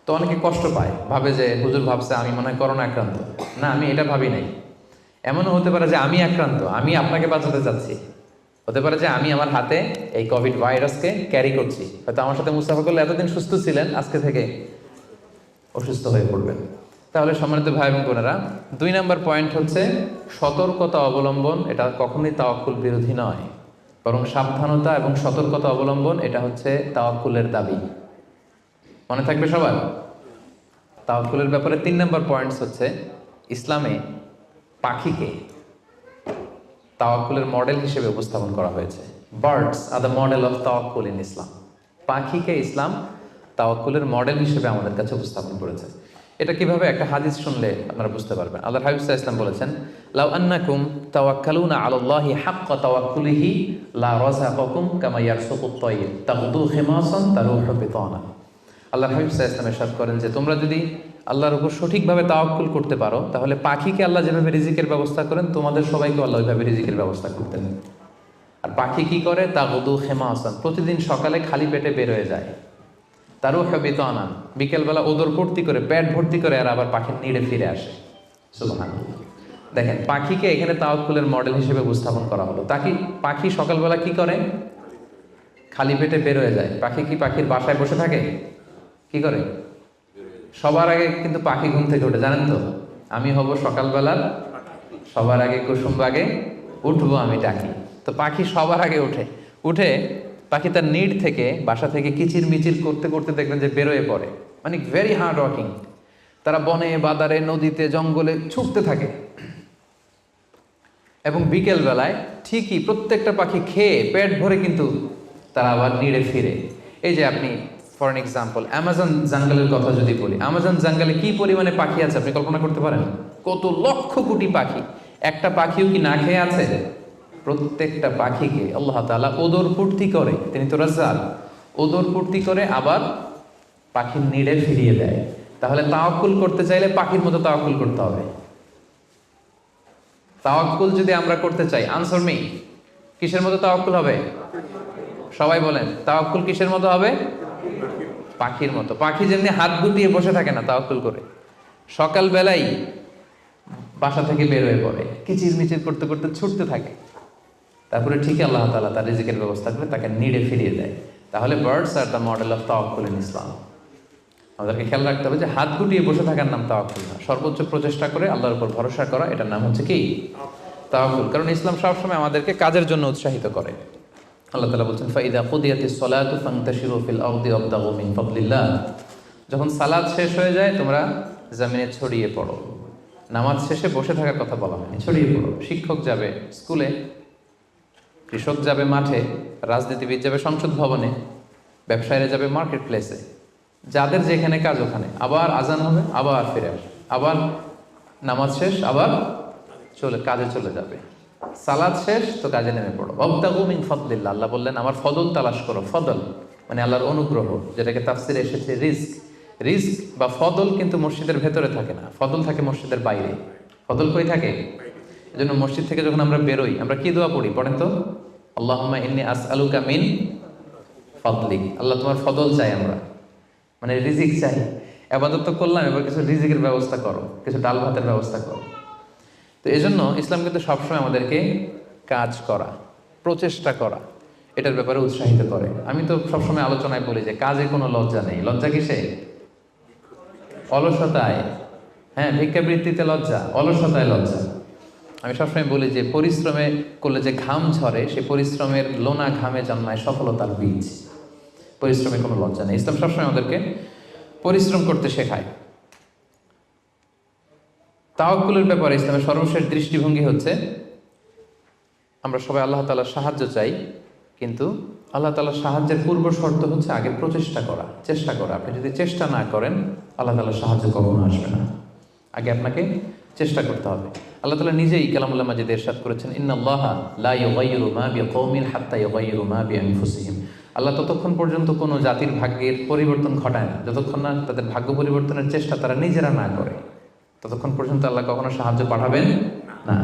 তো অনেকে কষ্ট পায়, ভাবে যে হুজুর ভাবছে আমি মনে হয় করোনা আক্রান্ত। না, আমি এটা ভাবি নাই। এমনও হতে পারে যে আমি আক্রান্ত, আমি আপনাকে বাঁচাতে চাচ্ছি। হতে পারে যে আমি আমার হাতে এই কোভিড ভাইরাসকে ক্যারি করছি। হয়তো আমার সাথে মুস্তাফা করলে এতদিন সুস্থ ছিলেন, আজকে থেকে অসুস্থ হয়ে পড়বেন। তাহলে সম্মানিত ভাই এবং বোনেরা, 2 নম্বর পয়েন্ট হচ্ছে সতর্কতা অবলম্বন। এটা কখনোই তাওয়াক্কুল বিরোধী নয়, বরং সাবধানতা এবং সতর্কতা অবলম্বন এটা হচ্ছে তাওয়াক্কুলের দাবি। মনে থাকবে সবার? তাওয়াক্কুলের ব্যাপারে 3 নম্বর পয়েন্টস হচ্ছে, ইসলামে পাখিকে তাওয়াক্কুলের মডেল হিসেবে উপস্থাপন করা হয়েছে। Birds are the model of তাওয়াক্কুল ইন ইসলাম। পাখিকে ইসলাম তাওয়াক্কুলের মডেল হিসেবে আমাদের কাছে উপস্থাপন করেছে। এটা কিভাবে? একটা হাদিস শুনলে আপনারা বুঝতে পারবেন। আল্লাহর হাবিব সাল্লাল্লাহু আলাইহি ওয়াসাল্লাম বলেছেন, লাউ আন্নাকুম তাওয়াক্কালুনা আলাল্লাহি হাক্কা তাওয়াক্কুলিহি লা রাযাকাকুম কামা ইয়ারসুকুত তায়র তাগদু খিমাসান তারুহু বিতানা। আল্লাহর হাবিব সাল্লাল্লাহু আলাইহি ওয়াসাল্লাম ইরশাদ করেন যে তোমরা যদি আল্লাহর উপর সঠিকভাবে তাওয়াক্কুল করতে পারো, তাহলে পাখিকে আল্লাহ যেভাবে রিজিকের ব্যবস্থা করেন, তোমাদের সবাইকে আল্লাহ ওইভাবে রিজিকের ব্যবস্থা করতেন। আর পাখি কি করে? তাগদু খিমাসান, প্রতিদিন সকালে খালি পেটে বের হয়ে যায়। তারুহু বিতানা, বিকেলবেলা ওদর ভর্তি করে, পেট ভর্তি করে, আর আবার পাখির নিড়ে ফিরে আসে। সুবহানাল্লাহ। দেখেন, পাখিকে এখানে তাওয়াক্কুলের মডেল হিসেবে উপস্থাপন করা হলো। পাখি সকালবেলা কি করে? খালি পেটে বের হয়ে যায়। পাখি কি পাখির বাসায় বসে থাকে? কি করে? সবার আগে কিন্তু পাখি ঘুম থেকে ওঠে, জানেন তো? আমি হব সকালবেলার সবার আগে কুসুম বাগে উঠবো আমি ডাকি। তো পাখি সবার আগে উঠে পাখি তার নিড থেকে, বাসা থেকে কিচির মিচির করতে করতে দেখবেন যে বেরোয় পড়ে। মানে ভেরি হার্ড ওয়ার্কিং। তারা বনে, বাদারে, নদীতে, জঙ্গলে ছুটতে থাকে। এবং বিকেল বেলায় ঠিকই প্রত্যেকটা পাখি খেয়ে পেট ভরে কিন্তু তারা আবার নিড়ে ফিরে। এই যে আপনি ফর এন এক্সাম্পল অ্যামাজন জঙ্গলের কথা যদি বলি, অ্যামাজন জঙ্গলে কি পরিমাণে পাখি আছে আপনি কল্পনা করতে পারেন? কত লক্ষ কোটি পাখি। একটা পাখিও কি না খেয়ে আছে? প্রত্যেকটা পাখিকে আল্লাহ তাআলা ওদর পূর্তি করে, তিনি তো রাজ্জাক, ওদর পূর্তি করে আবার পাখির নিড়ে ফিরিয়ে দেয়। তাহলে তাওয়াক্কুল করতে চাইলে পাখির মতো তাওয়াক্কুল করতে হবে। তাওয়াক্কুল যদি আমরা করতে চাই, আনসার মি, কিসের মতো তাওয়াক্কুল হবে? সবাই বলেন, তাওয়াক্কুল কিসের মতো হবে? পাখির মতো। পাখি যেমনি হাত গুটিয়ে বসে থাকে না তাওয়াক্কুল করে, সকাল বেলাই বাসা থেকে বের হয়ে পড়ে, কিচির মিচির করতে করতে ছুটতে থাকে, তারপরে ঠিক আল্লাহ তাআলা তার রিজিকের ব্যবস্থা করে তাকে নিড়ে ফিরিয়ে দেয়। তাহলে birds are the model of তাওয়াক্কুল ইন ইসলাম। আমাদেরকে খেয়াল রাখতে হবে যে হাত গুটিয়ে বসে থাকার নাম তাওয়াক্কুল না, সর্বোচ্চ প্রচেষ্টা করে আল্লাহর উপর ভরসা করা, এটার নাম হচ্ছে কি? তাওয়াক্কুল। কারণ ইসলাম সবসময় আমাদেরকে কাজের জন্য উৎসাহিত করে। আল্লাহ তাআলা বলছেন, ফাইদা কুদিয়াতিস সালাতু ফান্তাশিরু ফিল আরদি ওয়াবতাগু মিন ফাদলিল্লাহ। যখন সালাত শেষ হয়ে যায় তোমরা জমিনে ছড়িয়ে পড়ো। নামাজ শেষে বসে থাকার কথা বলা হয়নি, ছড়িয়ে পড়ো। শিক্ষক যাবে স্কুলে, কৃষক যাবে মাঠে, রাজনীতিবিদ যাবে সংসদ ভবনে, ব্যবসায়ীরা যাবে মার্কেট প্লেসে, যাদের যেখানে কাজ ওখানে। আবার আজান হবে, আবার ফিরে আসবে, আবার নামাজ শেষ, আবার কাজে চলে যাবে। সালাদ শেষ তো কাজে নেমে পড়ো। ওয়াবতাগু মিন ফাদলিল্লাহ, আল্লাহ বললেন আমার ফদল তালাশ করো। ফদল মানে আল্লাহর অনুগ্রহ, যেটাকে তাফসিরে এসেছে রিস্ক। রিস্ক বা ফদল কিন্তু মসজিদের ভেতরে থাকে না, ফদল থাকে মসজিদের বাইরে। ফদল কই থাকে? এজন্য মসজিদ থেকে যখন আমরা বেরোই আমরা কি দোয়া পড়ি? পড়েন তো, আল্লাহুম্মা ইন্নী আসআলুকা মিন ফাদলিক। আল্লাহ তোমার ফদল চাই আমরা, মানে রিজিক চাই। ইবাদত তো করলাম, এবার কিছু রিজিকের ব্যবস্থা করো, কিছু ডাল ভাতের ব্যবস্থা করো। তো এজন্য ইসলাম কিন্তু সবসময় আমাদেরকে কাজ করা, প্রচেষ্টা করা, এটার ব্যাপারে উৎসাহিত করে। আমি তো সবসময় আলোচনায় বলি যে কাজে কোনো লজ্জা নেই। লজ্জা কিসে? অলসতায়। হ্যাঁ, ভিক্ষাবৃত্তিতে লজ্জা, অলসতায় লজ্জা। আমি সবসময় বলি যে পরিশ্রমে করলে যে ঘাম ঝরে, সে পরিশ্রমের লোনা ঘামে জন্মায় সফলতার বীজ। পরিশ্রমে কোনো লজ্জা নেই। ইসলাম সবসময় আমাদেরকে পরিশ্রম করতে শেখায়। তাওয়াক্কুলের ব্যাপারে ইসলামের সর্বশেষ দৃষ্টিভঙ্গি হচ্ছে আমরা সবাই আল্লাহ তাআলার সাহায্য চাই, কিন্তু আল্লাহ তাআলার সাহায্যের পূর্ব শর্ত হচ্ছে আগে প্রচেষ্টা করা, চেষ্টা করা। আপনি যদি চেষ্টা না করেন আল্লাহ তাআলার সাহায্য কখনো আসবে না। আগে আপনাকে চেষ্টা করতে হবে। আল্লাহ তাআলা নিজেই কালামুল্লাহ মাজিদে ইরশাদ করেছেন, ইন্নাল্লাহা লা ইউগাইয়িরু মা বিকাওমিন হাত্তা ইউগাইয়িরু মা বিআনফুসিহিম। আল্লাহ ততক্ষণ পর্যন্ত কোনো জাতির ভাগ্যের পরিবর্তন ঘটায় না যতক্ষণ না তাদের ভাগ্য পরিবর্তনের চেষ্টা তারা নিজেরা না করে, ততক্ষণ পর্যন্ত আল্লাহ কখনো সাহায্য পাঠাবেন না।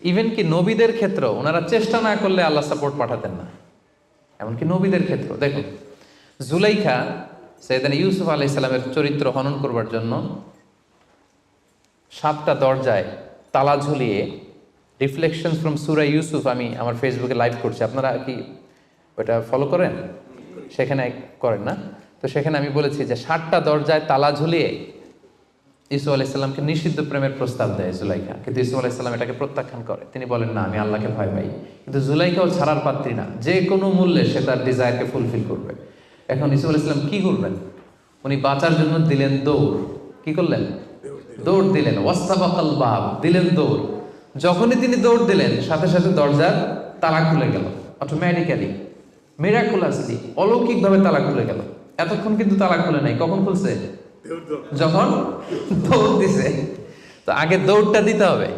ইভেন কি নবীদের ক্ষেত্রে ওনারা চেষ্টা না করলে আল্লাহ সাপোর্ট পাঠাতেন না। এমনকি নবীদের ক্ষেত্রে দেখুন, জুলাইখা সাইয়েদনা ইউসুফ আলাইহিস সালামের চরিত্র হনন করবার জন্য 7টা দরজায় তালা ঝুলিয়ে, রিফ্লেকশন ফ্রম সূরা ইউসুফ আমি আমার ফেসবুকে লাইভ করছি, আপনারা কি ওটা ফলো করেন? সেখানে করেন না? তো সেখানে আমি বলেছি যে 7টা দরজায় তালা ঝুলিয়ে ইউসুফ আলাইহিস সালামকে নিষিদ্ধ প্রেমের প্রস্তাব দেয় জুলাইখা, কিন্তু ইউসুফ আলাইহিস সালাম এটাকে প্রত্যাখ্যান করে। তিনি বলেন না, আমি আল্লাহকে ভয় পাই। কিন্তু জুলাইখাও ছাড়ার পাত্রী না, যে কোনো মূল্যে সে তার ডিজায়ারকে ফুলফিল করবে। এখন ইউসুফ আলাইহিস সালাম কি করবেন? উনি বাঁচার জন্য দিলেন দৌড়। কি করলেন? দৌড় দিলেন। ওয়াস্তাবাকাল বাব, দিলেন দৌড়। যখনই তিনি দৌড় দিলেন সাথে সাথে দরজার তালা খুলে গেল, অটোমেটিক্যালি, মিরাকুলাসলি, অলৌকিকভাবে তালা খুলে গেল। এতক্ষণ কিন্তু তালা খুলে নাই। কখন খুলছে? যখন দৌড় দিছে। তো আগে দৌড়টা দিতে হবে।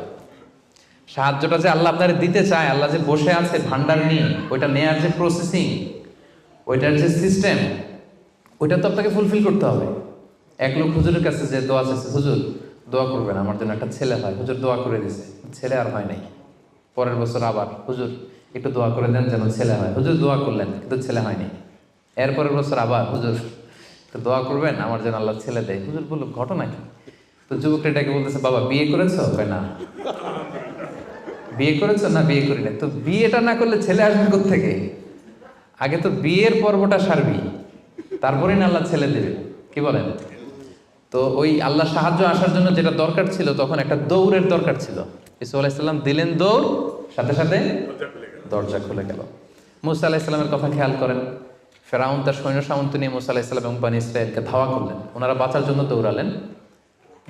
সাহায্যটা যে আল্লাহ আপনারে দিতে চায়, আল্লাহ যে বসে আছে ভান্ডার নিয়ে, ওইটা নেয়ার যে প্রসেসিং, ওইটার যে সিস্টেম, ওইটা তো আপনাকে ফুলফিল করতে হবে। এক লোক হুজুরের কাছে যে দোয়া চাইছে, হুজুর দোয়া করবেন আমার জন্য একটা ছেলে হয়। হুজুর দোয়া করে দিছে, ছেলে আর হয় নাই। পরের বছর আবার, হুজুর একটু দোয়া করে দেন যেন ছেলে হয়। হুজুর দোয়া করলেন কিন্তু ছেলে হয়নি। এরপরের বছর আবার, হুজুর তো দোয়া করবেন আমার যেন আল্লাহ ছেলে দেয়। হুজুর বলল ঘটনা কি? তো যুবকটা এটাকে বলতেছে, বাবা বিয়ে করেছো? কয় না। বিয়ে করেছো? না বিয়ে করি না। তো বিয়েটা না করলে ছেলে আসবে কোত্থেকে? আগে তো বিয়ের পর্বটা সারবি, তারপরেই না আল্লাহ ছেলে দেবে। কি বলেন? তো ওই আল্লাহ সাহায্য আসার জন্য যেটা দরকার ছিল, তখন একটা দৌড়ের দরকার ছিল। ইসু আলাইহিস সালাম দিলেন দৌড়, সাথে সাথে দরজা খুলে গেল। মুসা আলাইহিস সালামের কথা খেয়াল করেন। ফেরাউন তার সৈন্য সামন্ত নিয়ে মুসা আলাইহিস সালাম এবং বনী ইসরাঈলকে ধাওয়া করলেন। ওনারা বাঁচার জন্য দৌড়ালেন।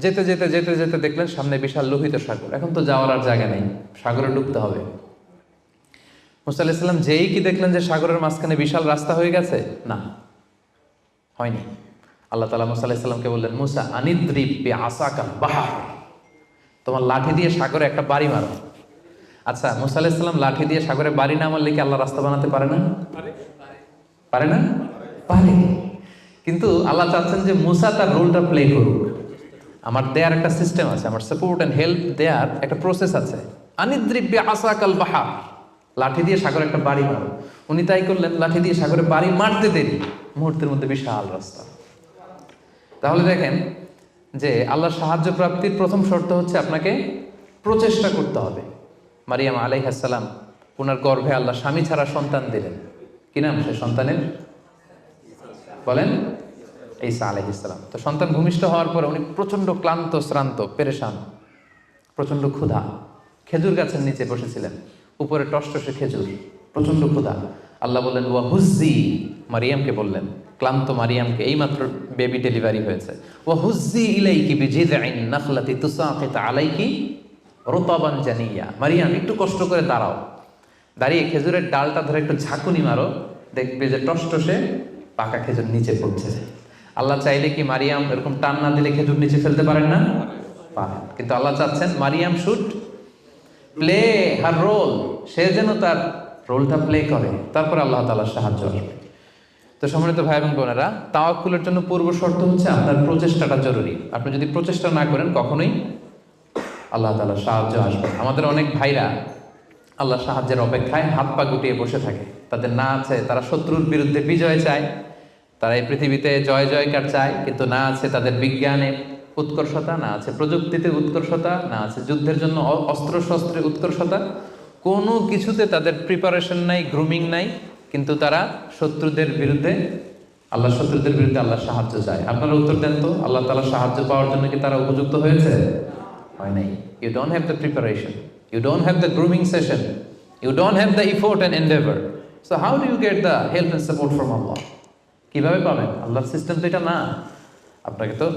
যেতে যেতে যেতে যেতে দেখলেন সামনে বিশাল লোহিত সাগর। এখন তো যাওয়ার আর জায়গা নেই, সাগরে ডুবতে হবে। মুসা আলাইহিস সালাম যেই কি দেখলেন যে সাগরের মাঝখানে বিশাল রাস্তা হয়ে গেছে, না, হয়নি। আল্লাহ তাআলা মুসা আলাইহিস সালামকে বললেন, মুসা আনিদ্রিব বিআসাকাল বাহর, তোমার লাঠি দিয়ে সাগরে একটা বাড়ি মারো। আচ্ছা, মুসা আলাইহিস সালাম লাঠি দিয়ে সাগরে বাড়ি না মারলে কি আল্লাহ রাস্তা বানাতে পারে না? পারে না? পারে। কিন্তু আল্লাহ চাচ্ছেন যে মুসা তার রোলটা প্লে করুক। আমার দেয়ার একটা সিস্টেম আছে, আমার সাপোর্ট এন্ড হেল্প দেয়ার একটা প্রসেস আছে। আনিদ্রিব বিআসাকাল বাহর, লাঠি দিয়ে সাগরে একটা বাড়ি মারো। উনি তাই করলেন, লাঠি দিয়ে সাগরে বাড়ি মারতে দেরি, মুহূর্তের মধ্যে বিশাল রাস্তা। তাহলে দেখেন যে আল্লাহর সাহায্য প্রাপ্তির প্রথম শর্ত হচ্ছে আপনাকে প্রচেষ্টা করতে হবে। মারিয়াম আলাইহিস সালাম, ওনার গর্ভে আল্লাহ স্বামী ছাড়া সন্তান দিলেন। কি নাম সে সন্তানের? বলেন, ঈসা আলাইহিস সালাম। তো সন্তান ভূমিষ্ঠ হওয়ার পর উনি প্রচন্ড ক্লান্ত, শ্রান্ত, পেরেশান, প্রচন্ড ক্ষুধা। খেজুর গাছের নিচে বসেছিলেন, উপরে টসটসে খেজুর, প্রচন্ড ক্ষুধা। আল্লাহ বললেন ওয়া হুজ্জি, মারিয়ামকে বললেন, ক্লান্ত মারিয়ামকে, এইমাত্র বেবি ডেলিভারি হয়েছে, ওয়া হুজ্জি ইলাইকি বিজিযআইন নাখলাতি তুসাকিত আলাইকি রুতাবান জানিয়া, মারিয়াম একটু কষ্ট করে দাঁড়াও, দাঁড়িয়ে খেজুরের ডালটা ধরে একটু ঝাঁকুনি মারো, দেখবে যে টসটসে পাকা খেজুর নিচে পড়ছে। আল্লাহ চাইলে কি মারিয়াম এরকম টান না দিলে খেজুর নিচে ফেলতে পারেন না? পারেন। কিন্তু আল্লাহ চাচ্ছেন Maryam should play her role, সে যেন তার রোলটা প্লে করে, তারপরে আল্লাহ তাআলার সাহায্য আসবে। তো সম্মানিত ভাই এবং বোনেরা, তাওয়াক্কুলের জন্য পূর্ব শর্ত হচ্ছে আপনার প্রচেষ্টাটা জরুরি। আপনি যদি প্রচেষ্টা না করেন কখনোই আল্লাহ তাআলার সাহায্য আসবে। আমাদের অনেক ভাইরা আল্লাহর সাহায্যের অপেক্ষায় হাত পা গুটিয়ে বসে থাকে। তাদের না আছে তারা শত্রুর বিরুদ্ধে বিজয় চায়, তারা এই পৃথিবীতে জয় জয়কার চায়, কিন্তু না আছে তাদের বিজ্ঞানে উৎকর্ষতা, না আছে প্রযুক্তিতে উৎকর্ষতা, না আছে যুদ্ধের জন্য অস্ত্র শস্ত্রের উৎকর্ষতা, কোনো কিছুতে তাদের প্রিপারেশন নাই, গ্রুমিং নাই, কিন্তু তারা শত্রুদের বিরুদ্ধে আল্লাহর সাহায্য চায়। আপনারা উত্তর দেন তো, আল্লাহ তাআলার সাহায্য পাওয়ার জন্য কি তারা উপযুক্ত হয়েছে? হয় নাই। You don't have the preparation, you don't have the grooming session, you don't have the effort and endeavor, so how do you get the help and support from Allah? কিভাবে পাবেন? আল্লাহর সিস্টেম তো এটা না, আপনাকে তো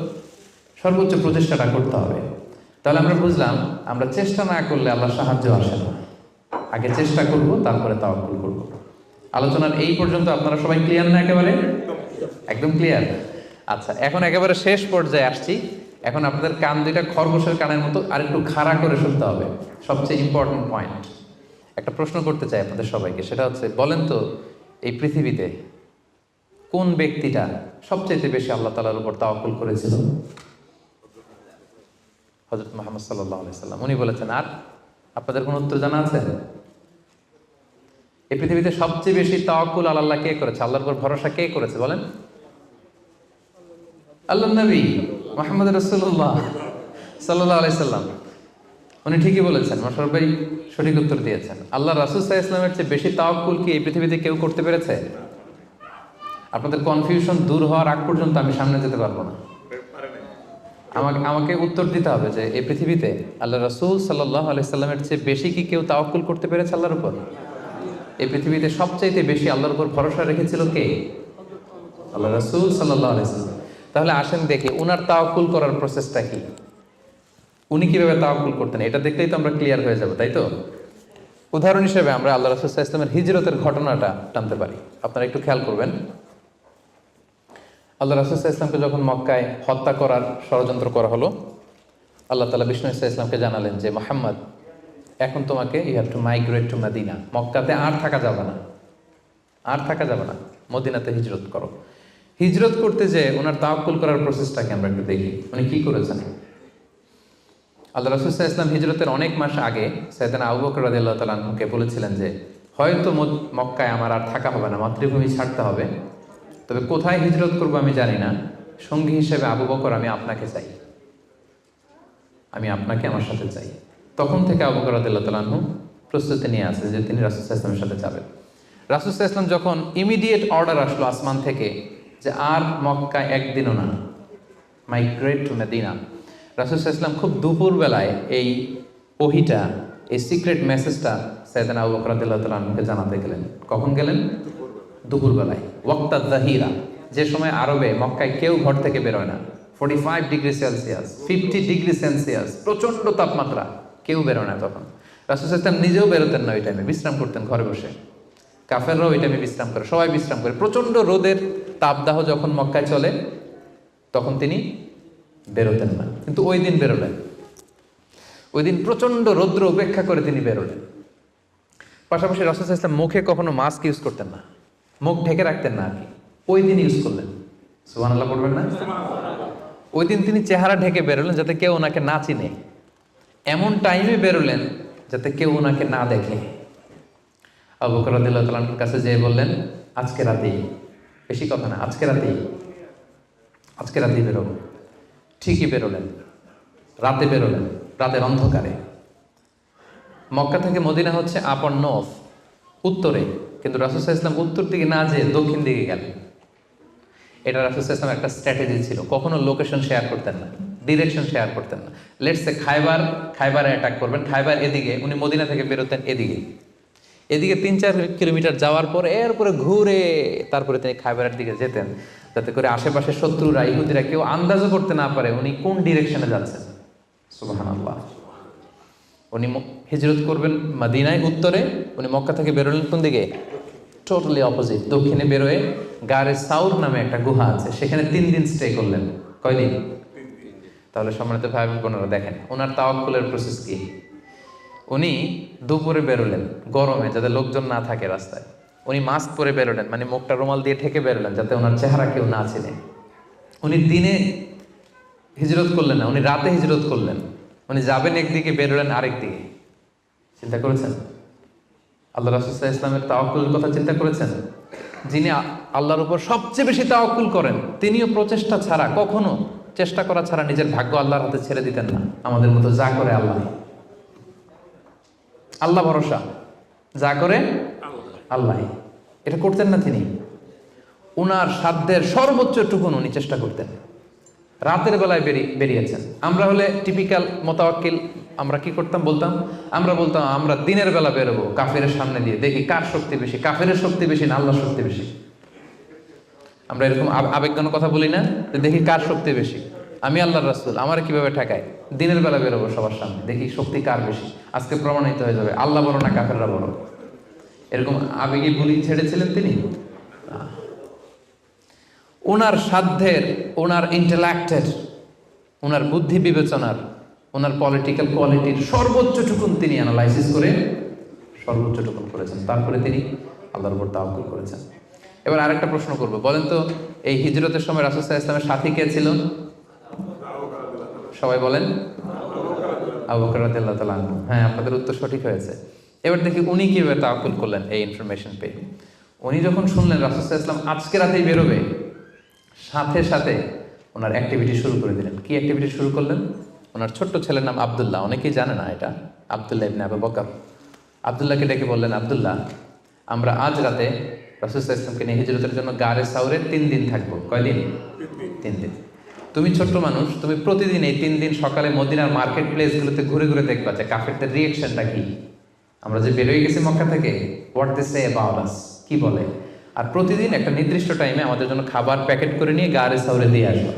সর্বোচ্চ প্রচেষ্টাটা করতে হবে। তাহলে আমরা বুঝলাম, আমরা চেষ্টা না করলে আল্লাহর সাহায্য আসে না। আগে চেষ্টা করব, তারপরে তাওয়াক্কুল করব। আলোচনার এই পর্যন্ত আপনারা সবাই ক্লিয়ার না? একেবারে একদম ক্লিয়ার। আচ্ছা, এখন একেবারে শেষ পর্যায়ে আসছি। এখন আপনাদের কান দুইটা খরগোশের কানের মতো আর একটু খাড়া করে শুনতে হবে, সবচেয়ে ইম্পর্টেন্ট পয়েন্ট। একটা প্রশ্ন করতে চাই আপনাদের সবাইকে, সেটা হচ্ছে, বলেন তো এই পৃথিবীতে কোন ব্যক্তিটা সবচেয়ে বেশি আল্লাহ তাআলার উপর তাওয়াক্কুল করেছিল? হযরত মুহাম্মদ সাল্লাল্লাহু আলাইহি সাল্লাম। উনি বলেছেন। আর আপনাদের কোনো উত্তর জানা আছে? এই পৃথিবীতে সবচেয়ে বেশি তাওয়াক্কুল আল্লাহ কে করেছে? আল্লাহর উপর ভরসা কে করেছে বলেন? আল্লাহর নবী মুহাম্মদ রাসূলুল্লাহ সাল্লাল্লাহু আলাইহি সাল্লাম। উনি ঠিকই বলেছেন, মোশাররফ ভাই সঠিক উত্তর দিয়েছেন। আল্লাহ রাসূল সাল্লাল্লাহু আলাইহি ওয়াসাল্লামের চেয়ে বেশি তাওয়াক্কুল কি এই পৃথিবীতে কেউ করতে পেরেছে? আপনাদের কনফিউশন দূর হওয়ার আগ পর্যন্ত আমি সামনে যেতে পারবো না। আমাকে উত্তর দিতে হবে যে এই পৃথিবীতে আল্লাহ রাসূল সাল্লাল্লাহু আলাইহি সাল্লামের চেয়ে বেশি কি কেউ তাওয়াক্কুল করতে পেরেছে আল্লাহর উপর? এই পৃথিবীতে সবচাইতে বেশি আল্লাহর উপর ভরসা রেখেছিল কে? আল্লাহ রাসূল সাল্লাল্লাহু আলাইহি সাল্লাম। তাহলে আসেন দেখি উনার তাওয়াক্কুল করার প্রসেসটা কি, উনি কিভাবে তাওয়াক্কুল করতেন। এটা দেখলেই তো আমরা ক্লিয়ার হয়ে যাব, তাই তো? উদাহরণ হিসেবে আমরা আল্লাহ রাসূল সাল্লাল্লাহু আলাইহি ওয়াসাল্লামের হিজরতের ঘটনাটা টানতে পারি। আপনারা একটু খেয়াল করবেন। আল্লাহ রাসূল সাল্লাল্লাহু আলাইহি ওয়াসাল্লামকে যখন মক্কায় হত্যা করার ষড়যন্ত্র করা হলো, আল্লাহ তাআলা বিষ্ণু সাল্লাল্লাহু আলাইহি ওয়াসাল্লামকে জানালেন যে, মুহাম্মদ, এখন তোমাকে you have to migrate to Medina. মক্কাতে আর থাকা যাবে না, মদিনাতে হিজরত করো। হিজরত করতে যে ওনার তাওয়াক্কুল করার প্রসেসটাকে আমরা একটু দেখি, উনি কি করেছেন। আল্লাহ রাসূল সাল্লাল্লাহু আলাইহি ওয়াসাল্লাম হিজরতের অনেক মাস আগে সাইয়েদনা আবু বকর রাদিয়াল্লাহু তাআলা আনহুকে বলেছিলেন যে, হয়তো মক্কায় আমার আর থাকা হবে না, মাতৃভূমি ছাড়তে হবে, তবে কোথায় হিজরত করবো আমি জানি না, সঙ্গী হিসেবে আবু বকর আমি আপনাকে চাই, আমি আপনাকে আমার সাথে চাই। তখন থেকে আবু বকর রাদিয়াল্লাহু তাআলা আনহু প্রস্তুতি নিয়ে আছে যে তিনি রাসূল সাল্লাল্লাহু আলাইহি ওয়াসাল্লামের সাথে যাবেন। রাসূল সাল্লাল্লাহু আলাইহি ওয়াসাল্লাম যখন ইমিডিয়েট অর্ডার আসলো আসমান থেকে যে আর মক্কায় একদিনও না, মাইগ্রেট টু মদিনা, রাসূল সাল্লাল্লাহু আলাইহি ওয়াসাল্লাম খুব দুপুরবেলায় এই ওহীটা, এই সিক্রেট মেসেজটা সাইয়েদনা আবু বকর রাদিয়াল্লাহু তাআলা আনহুকে জানাতে গেলেন। কখন গেলেন? দুপুরবেলায়, ওয়াক্তাদ যাহিরা, যে সময় আরবে মক্কায় কেউ ঘর থেকে বেরোয় না। 45 ডিগ্রি সেলসিয়াস, 50 ডিগ্রি সেলসিয়াস, প্রচণ্ড তাপমাত্রা, কেউ বেরোয় না তখন। রাসূল সাল্লাল্লাহু আলাইহি ওয়াসাল্লাম নিজেও বেরোতেন না ওই টাইমে, বিশ্রাম করতেন ঘরে বসে। কাফেররাও ওই টাইমে বিশ্রাম করে, সবাই বিশ্রাম করে। প্রচণ্ড রোদের তাপদাহ যখন মক্কায় চলে তখন তিনি বেরোতেন না, কিন্তু ওই দিন বেরোলেন। ওই দিন প্রচণ্ড রৌদ্র উপেক্ষা করে তিনি বেরোলেন। পাশাপাশি রাসূল সাল্লাল্লাহু আলাইহি ওয়াসাল্লাম মুখে কখনো মাস্ক ইউজ করতেন না, মুখ ঢেকে রাখতেন না আর কি, ওই দিন ইউজ করলেন। সুবহানাল্লাহ পড়বেন না? ওই দিন তিনি চেহারা ঢেকে বেরোলেন যাতে কেউ ওনাকে না চিনে, এমন টাইমে বেরোলেন যাতে কেউ ওনাকে না দেখে। আবু বকর রাদিয়াল্লাহু তাআলার কাছে যেয়ে বললেন, আজকে রাতেই, বেশি কথা না, আজকে রাতেই বেরোবো। ঠিকই বেরোলেন, রাতে বেরোলেন, রাতের অন্ধকারে। মক্কা থেকে মদিনা হচ্ছে আপ অর নর্থ, উত্তরে, কিন্তু রাসূল সাল্লাল্লাহু আলাইহি ওয়াসাল্লাম উত্তর দিকে না যেয়ে দক্ষিণ দিকে গেলেন। এটা রাসূল সাল্লাল্লাহু আলাইহি ওয়াসাল্লামের একটা স্ট্র্যাটেজি ছিল, কখনো লোকেশন শেয়ার করতেন না, ডিরেকশন শেয়ার করতেন না। লেটস সে খায়বারে অ্যাটাক করবেন, খায়বার এদিকে, উনি মদিনা থেকে বেরোতেন এদিকে 3-4 কিলোমিটার যাওয়ার পর এরপরে ঘুরে তারপরে তিনি খায়বারের দিকে যেতেন, যাতে করে আশেপাশে শত্রুরা, ইহুদিরা কেউ আন্দাজও করতে না পারে উনি কোন ডিরেকশনে যাচ্ছেন। সুবহানাল্লাহ। উনি হিজরত করবেন মদিনায় উত্তরে, উনি মক্কা থেকে বেরোলেন কোন দিকে? টোটালি অপোজিট, দক্ষিণে বেরোয় গারে সাউর নামে একটা গুহা আছে, সেখানে 3 দিন স্টে করলেন। কয়দিন? তাহলে সম্মানিত ভাই বোনেরা দেখেন ওনার তাওয়াক্কুলের প্রসেস কি। উনি দুপুরে বেরোলেন গরমে, যাতে লোকজন না থাকে রাস্তায়। উনি মাস্ক পরে বেরোলেন, মানে মুখটা রুমাল দিয়ে ঢেকে বেরোলেন যাতে ওনার চেহারা কেউ না চেনে। উনি দিনে হিজরত করলেন না, উনি রাতে হিজরত করলেন। উনি যাবেন একদিকে, বেরোলেন আরেক দিকে। চিন্তা করেছেন আল্লাহ রাসূল সাল্লাল্লাহু আলাইহি ওয়াসাল্লামের তাওয়াক্কুলের কথা? চিন্তা করেছেন? যিনি আল্লাহর উপর সবচেয়ে বেশি তাওয়াক্কুল করেন, তিনিও প্রচেষ্টা ছাড়া, কখনো চেষ্টা করা ছাড়া নিজের ভাগ্য আল্লাহর হাতে ছেড়ে দিতেন না। আমাদের মতো যা করে আল্লাহ, আল্লাহ ভরসা, যা করে আল্লাহ, এটা করতেন না তিনি। উনার সাধ্যের সর্বোচ্চ টুকুন উনি চেষ্টা করতেন। রাতের বেলায় বেরিয়েছেন। আমরা হলে টিপিক্যাল মোতাওয়াক্কিল, আমরা কি করতাম? আমরা বলতাম আমরা দিনের বেলা বেরোবো কাফেরের সামনে দিয়ে, দেখি কার শক্তি বেশি, কাফেরের শক্তি বেশি না আল্লাহর শক্তি বেশি। আমরা এরকম আবেগঘন কথা বলি না, যে দেখি কার শক্তি বেশি, আমি আল্লাহর রাসূল, আমার কিভাবে ঠেকায়, দিনের বেলা বেরোবো সবার সামনে, দেখি শক্তি কার বেশি, আজকে প্রমাণিত হয়ে যাবে আল্লাহ বড় না কাফেররা বড়। এরকম আবেগী বলি ছেড়েছিলেন তিনি? ওনার সাধ্যের, ওনার ইন্টেলেক্টের, ওনার বুদ্ধি বিবেচনার, ওনার পলিটিক্যাল কোয়ালিটির সর্বোচ্চ টুকুন তিনি অ্যানালাইসিস করে সর্বোচ্চ টুকুন করেছেন। তারপরে তিনি আল্লাহর উপর তাওয়াক্কুল করেছেন। এবার আরেকটা প্রশ্ন করব, বলেন তো এই হিজরতের সময় রাসূল সাল্লাল্লাহু আলাইহি ওয়াসাল্লামের সাথী কে ছিল? সবাই বলেন আবু বকর রাদিয়াল্লাহু তাআলা আনহু। হ্যাঁ, আপনাদের উত্তর সঠিক হয়েছে। এবার দেখি উনি কিভাবে তাওয়াক্কুল করলেন এই ইনফরমেশন পেয়ে। উনি যখন শুনলেন রাসূল সাল্লাল্লাহু আলাইহি ওয়াসাল্লাম আজকে রাতেই বেরোবে, সাথে সাথে ওনার অ্যাক্টিভিটি শুরু করে দিলেন। কি অ্যাক্টিভিটি শুরু করলেন? ওনার ছোট্ট ছেলের নাম আব্দুল্লাহ, অনেকেই জানে না এটা, আব্দুল্লাহ ইবনে আবু বকর। আব্দুল্লাহকে ডেকে বললেন, আব্দুল্লাহ, আমরা আজ রাতে রাসূল সাল্লাল্লাহু আলাইহি ওয়াসাল্লামকে নিয়ে হিজরতের জন্য গারে সাউরে 3 দিন থাকবো। কয়দিন? 3 দিন। তুমি ছোট্ট মানুষ, তুমি প্রতিদিন এই 3 দিন সকালে মদিনার মার্কেট প্লেসগুলোতে ঘুরে ঘুরে দেখবা যে কাফেরদের রিয়েকশনটা কি। আমরা যে বেরোয় গেছি মক্কা থেকে, what they say about us, কি বলে। আর প্রতিদিন একটা নির্দিষ্ট টাইমে আমাদের জন্য খাবার প্যাকেট করে নিয়ে গারে সাউরে দিয়ে আসবো।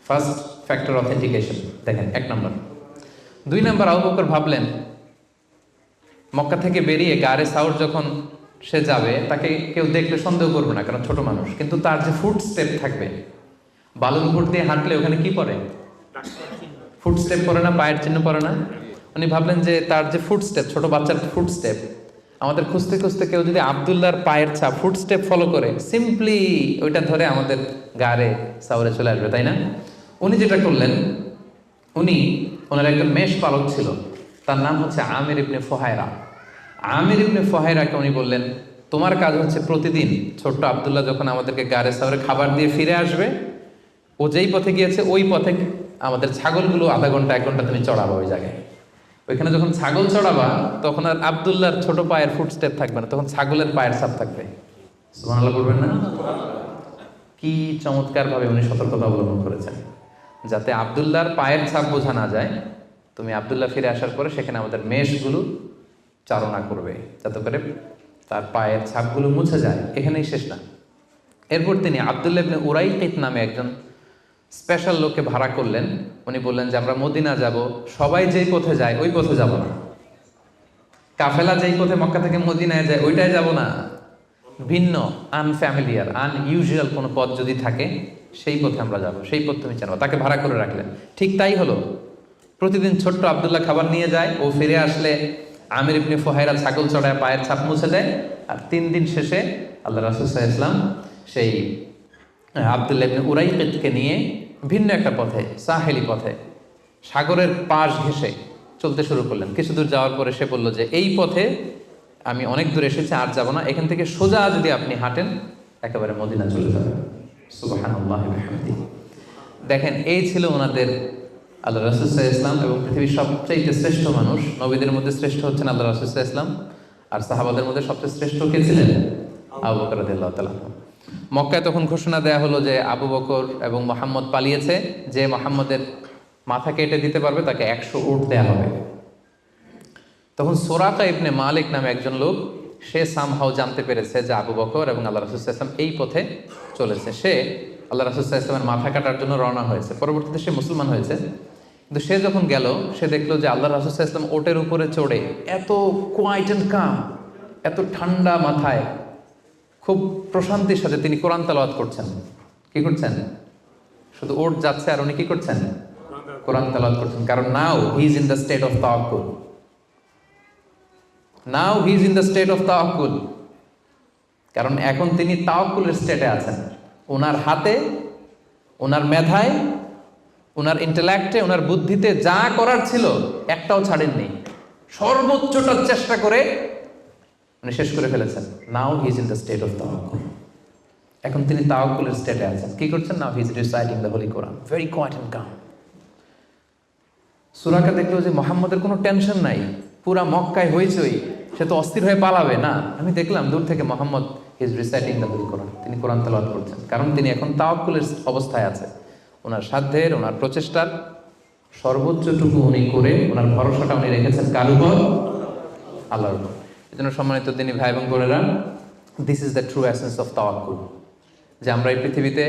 ফার্স্ট ফ্যাক্টর অথেন্টিকেশন দেখেন, 1 নম্বর। 2 নম্বর, আবু বকর ভাবলেন মক্কা থেকে বেরিয়ে গারে সাউর যখন সে যাবে, তাকে কেউ দেখলে সন্দেহ করবে না, কারণ ছোট মানুষ। কিন্তু তার যে ফুট স্টেপ থাকবে, বালুর উপর দিয়ে হাঁটলে ওখানে কি পড়ে? ফুট স্টেপ পড়ে না, পায়ের চিহ্ন পড়ে না? উনি ভাবলেন যে তার যে ফুট স্টেপ, ছোট বাচ্চার ফুট স্টেপ, আমাদের খুঁজতে খুঁজতে কেউ যদি আব্দুল্লাহর পায়ের ছাপ, ফুট স্টেপ ফলো করে, সিম্পলি ওইটা ধরে আমাদের গারে সাউরে চলে আসবে, তাই না? উনি যেটা করলেন, উনি ওনার একটা মেষ পালক ছিল, তার নাম হচ্ছে আমির ইবনে ফুহায়রা। আমির ইবনে ফুহায়রাকে উনি বললেন, তোমার কাজ হচ্ছে প্রতিদিন ছোট্ট আব্দুল্লাহ যখন আমাদেরকে গারে সাউরে খাবার দিয়ে ফিরে আসবে, ও যেই পথে গিয়েছে ওই পথে আমাদের ছাগলগুলো আধা ঘন্টা 1 ঘন্টা তুমি চড়াবা ওই জায়গায়। ওইখানে যখন ছাগল চড়াবা তখন আর আব্দুল্লাহর ছোট পায়ের ফুটস্টেপ থাকবে না, তখন ছাগলের পায়ের ছাপ থাকবে। সুবহানাল্লাহ বলবেন না? কি চমৎকার ভাবে উনি সতর্কতা অবলম্বন করেছেন, যাতে আব্দুল্লাহর পায়ের ছাপ বোঝা না যায়। তুমি আব্দুল্লাহ ফিরে আসার পরে সেখানে আমাদের মেষগুলো চারণা করবে, যাতে করে তার পায়ের ছাপগুলো মুছে যায়। এখানেই শেষ না। এরপর তিনি আব্দুল্লাহ ইবনে উরাইকিত নামে একজন স্পেশাল লোককে ভাড়া করলেন। উনি বললেন যে আমরা মদিনা যাব, সবাই যেই পথে যায় ওই পথে যাব না, কাফেলা যেই পথে মক্কা থেকে মদিনায় যায় ওইটাই যাব না, ভিন্ন আনফ্যামিলিয়ার আনইউজুয়াল কোনো পথ যদি থাকে সেই পথে আমরা যাব, সেই পথ তুমি জানো। তাকে ভাড়া করে রাখলেন। ঠিক তাই হলো। প্রতিদিন ছোট্ট আব্দুল্লাহ খাবার নিয়ে যায়, ও ফিরে আসলে আমির ইবনে ফুহায়রা ছাগল চড়ায় পায়ের ছাপ মুছে দেয়। আর 3 দিন শেষে আল্লাহ রাসূল সাল্লাল্লাহু আলাইহি ওয়াসাল্লাম সেই আব্দুল্লাহ ইবনে উরাইকিতকে নিয়ে ভিন্ন একটা পথে, সাহেলি পথে, সাগরের পাশ ঘেঁষে চলতে শুরু করলেন। কিছু দূর যাওয়ার পরে সে বলল যে এই পথে আমি অনেক দূর এসেছি, আর যাব না, এখান থেকে সোজা যদি আপনি হাঁটেন একেবারে মদিনা চলে যাবেন। সুবহানাল্লাহ ওয়া বিহামদিহি। দেখেন, এই ছিল ওনাদের আল্লাহ রাসূল সাল্লাল্লাহু আলাইহি ওয়াসাল্লাম, এবং পৃথিবীর সবচেয়ে শ্রেষ্ঠ মানুষ, নবীদের মধ্যে শ্রেষ্ঠ হচ্ছেন আল্লাহ রাসূল সাল্লাল্লাহু আলাইহি ওয়াসাল্লাম, আর সাহাবাদের মধ্যে সবচেয়ে শ্রেষ্ঠ কে ছিলেন? আবু বকর রাদিয়াল্লাহু তাআলা। মক্কায় তখন ঘোষণা দেয়া হলো যে আবু বকর এবং মুহাম্মদ পালিয়েছে, যে মুহাম্মদের মাথা কেটে দিতে পারবে তাকে 100 উট দেয়া হবে। তখন সুরাকা ইবনে মালিক নামে একজন লোক, সে সামহাও জানতে পেরেছে যে আবু বকর এবং আল্লাহ রাসূল সাল্লাল্লাহু আলাইহি ওয়াসাল্লাম এই পথে চলেছে। সে আল্লাহ রাসূল সাল্লাল্লাহু আলাইহি ওয়াসাল্লামের মাথা কাটার জন্য রওনা হয়েছে। পরবর্তীতে সে মুসলমান হয়েছে। কিন্তু সে যখন গেল, সে দেখলো যে আল্লাহ রাসূল সাল্লাল্লাহু আলাইহি ওয়াসাল্লাম ওটের উপরে চড়ে এত কোয়াইট এন্ড কাম, এত ঠান্ডা মাথায়, খুব প্রশান্তির সাথে তিনি কোরআন তেলাওয়াত করছেন। কি করছেন? শুধু ওট যাচ্ছে আর উনি কি করছেন? কোরআন তেলাওয়াত করছেন। কারণ now he is in the state of তাওয়াক্কুল। Now he is in the state of তাওয়াক্কুল, কারণ এখন তিনি তাওয়াক্কুলের স্টেটে আছেন। ওনার হাতে, ওনার মেধায়, ওনার ইন্টেলেক্টে, ওনার বুদ্ধিতে যা করার ছিল একটাও ছাড়েননি, সর্বোচ্চটা চেষ্টা করে উনি শেষ করে ফেলেছেন। Now he is in the state of তাওয়াক্কুল, এখন তিনি তাওয়াক্কুলের স্টেটে আছেন। কি করছেন? Now he is reciting the holy Quran, very quiet and calm. সূরাকে দেখলো যে মুহাম্মদের কোনো টেনশন নাই, পুরা মক্কায় হইচই, সে তো অস্থির হয়ে পালাবে না। আমি দেখলাম দূর থেকে Muhammad is reciting the holy Quran, তিনি কোরআন তেলাওয়াত করছেন, কারণ তিনি এখন তাওয়াক্কুলের অবস্থায় আছে। ওনার সাধ্যের, ওনার প্রচেষ্টার সর্বোচ্চটুকু উনি করে ওনার ভরসাটা উনি রেখেছেন কার উপর? আল্লাহর উপর। এই জন্য সম্মানিত তিনি ভাই এবং বোনেরা, this is the true essence of তাওয়াক্কুল, যে আমরা এই পৃথিবীতে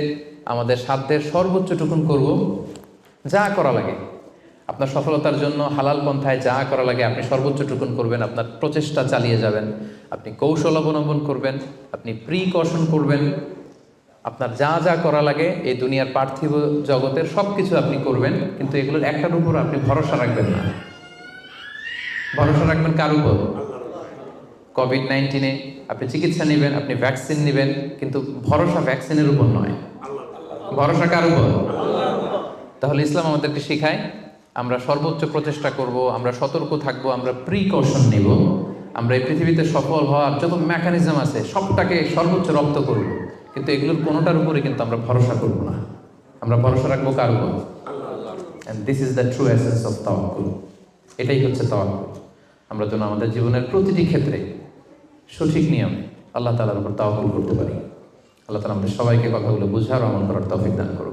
আমাদের সাধ্যের সর্বোচ্চটুকুন করব, যা করা লাগে আপনার সফলতার জন্য হালাল পন্থায় যা করা লাগে আপনি সর্বোচ্চটুকুন করবেন, আপনার প্রচেষ্টা চালিয়ে যাবেন, আপনি কৌশল অবলম্বন করবেন, আপনি প্রিকশন করবেন, আপনার যা যা করা লাগে এই দুনিয়ার পার্থিব জগতের সব কিছু আপনি করবেন, কিন্তু এগুলোর একটার উপর আপনি ভরসা রাখবেন না। ভরসা রাখবেন কার উপর? কোভিড-19 আপনি চিকিৎসা নেবেন, আপনি ভ্যাকসিন নেবেন, কিন্তু ভরসা ভ্যাকসিনের উপর নয়, ভরসা কার উপর? তাহলে ইসলাম আমাদেরকে শেখায় আমরা সর্বোচ্চ প্রচেষ্টা করব, আমরা সতর্ক থাকব, আমরা প্রিকশন নেব, আমরা এই পৃথিবীতে সফল হওয়ার যত মেকানিজম আছে সবটাকে সর্বোচ্চ রপ্ত করব, কিন্তু এগুলোর কোনোটার উপরে কিন্তু আমরা ভরসা করব না। আমরা ভরসা রাখবো কার উপর? And this is the true essence of তাওয়াক্কুল। এটাই হচ্ছে তাওয়াক্কুল। আমরা যেন আমাদের জীবনের প্রতিটি ক্ষেত্রে সঠিক নিয়মে আল্লাহ তাআলার উপর তাওয়াক্কুল করতে পারি। আল্লাহ তাআলা আমাদের সবাইকে কথাগুলো বুঝার ও আমল করার তৌফিক দান করুন।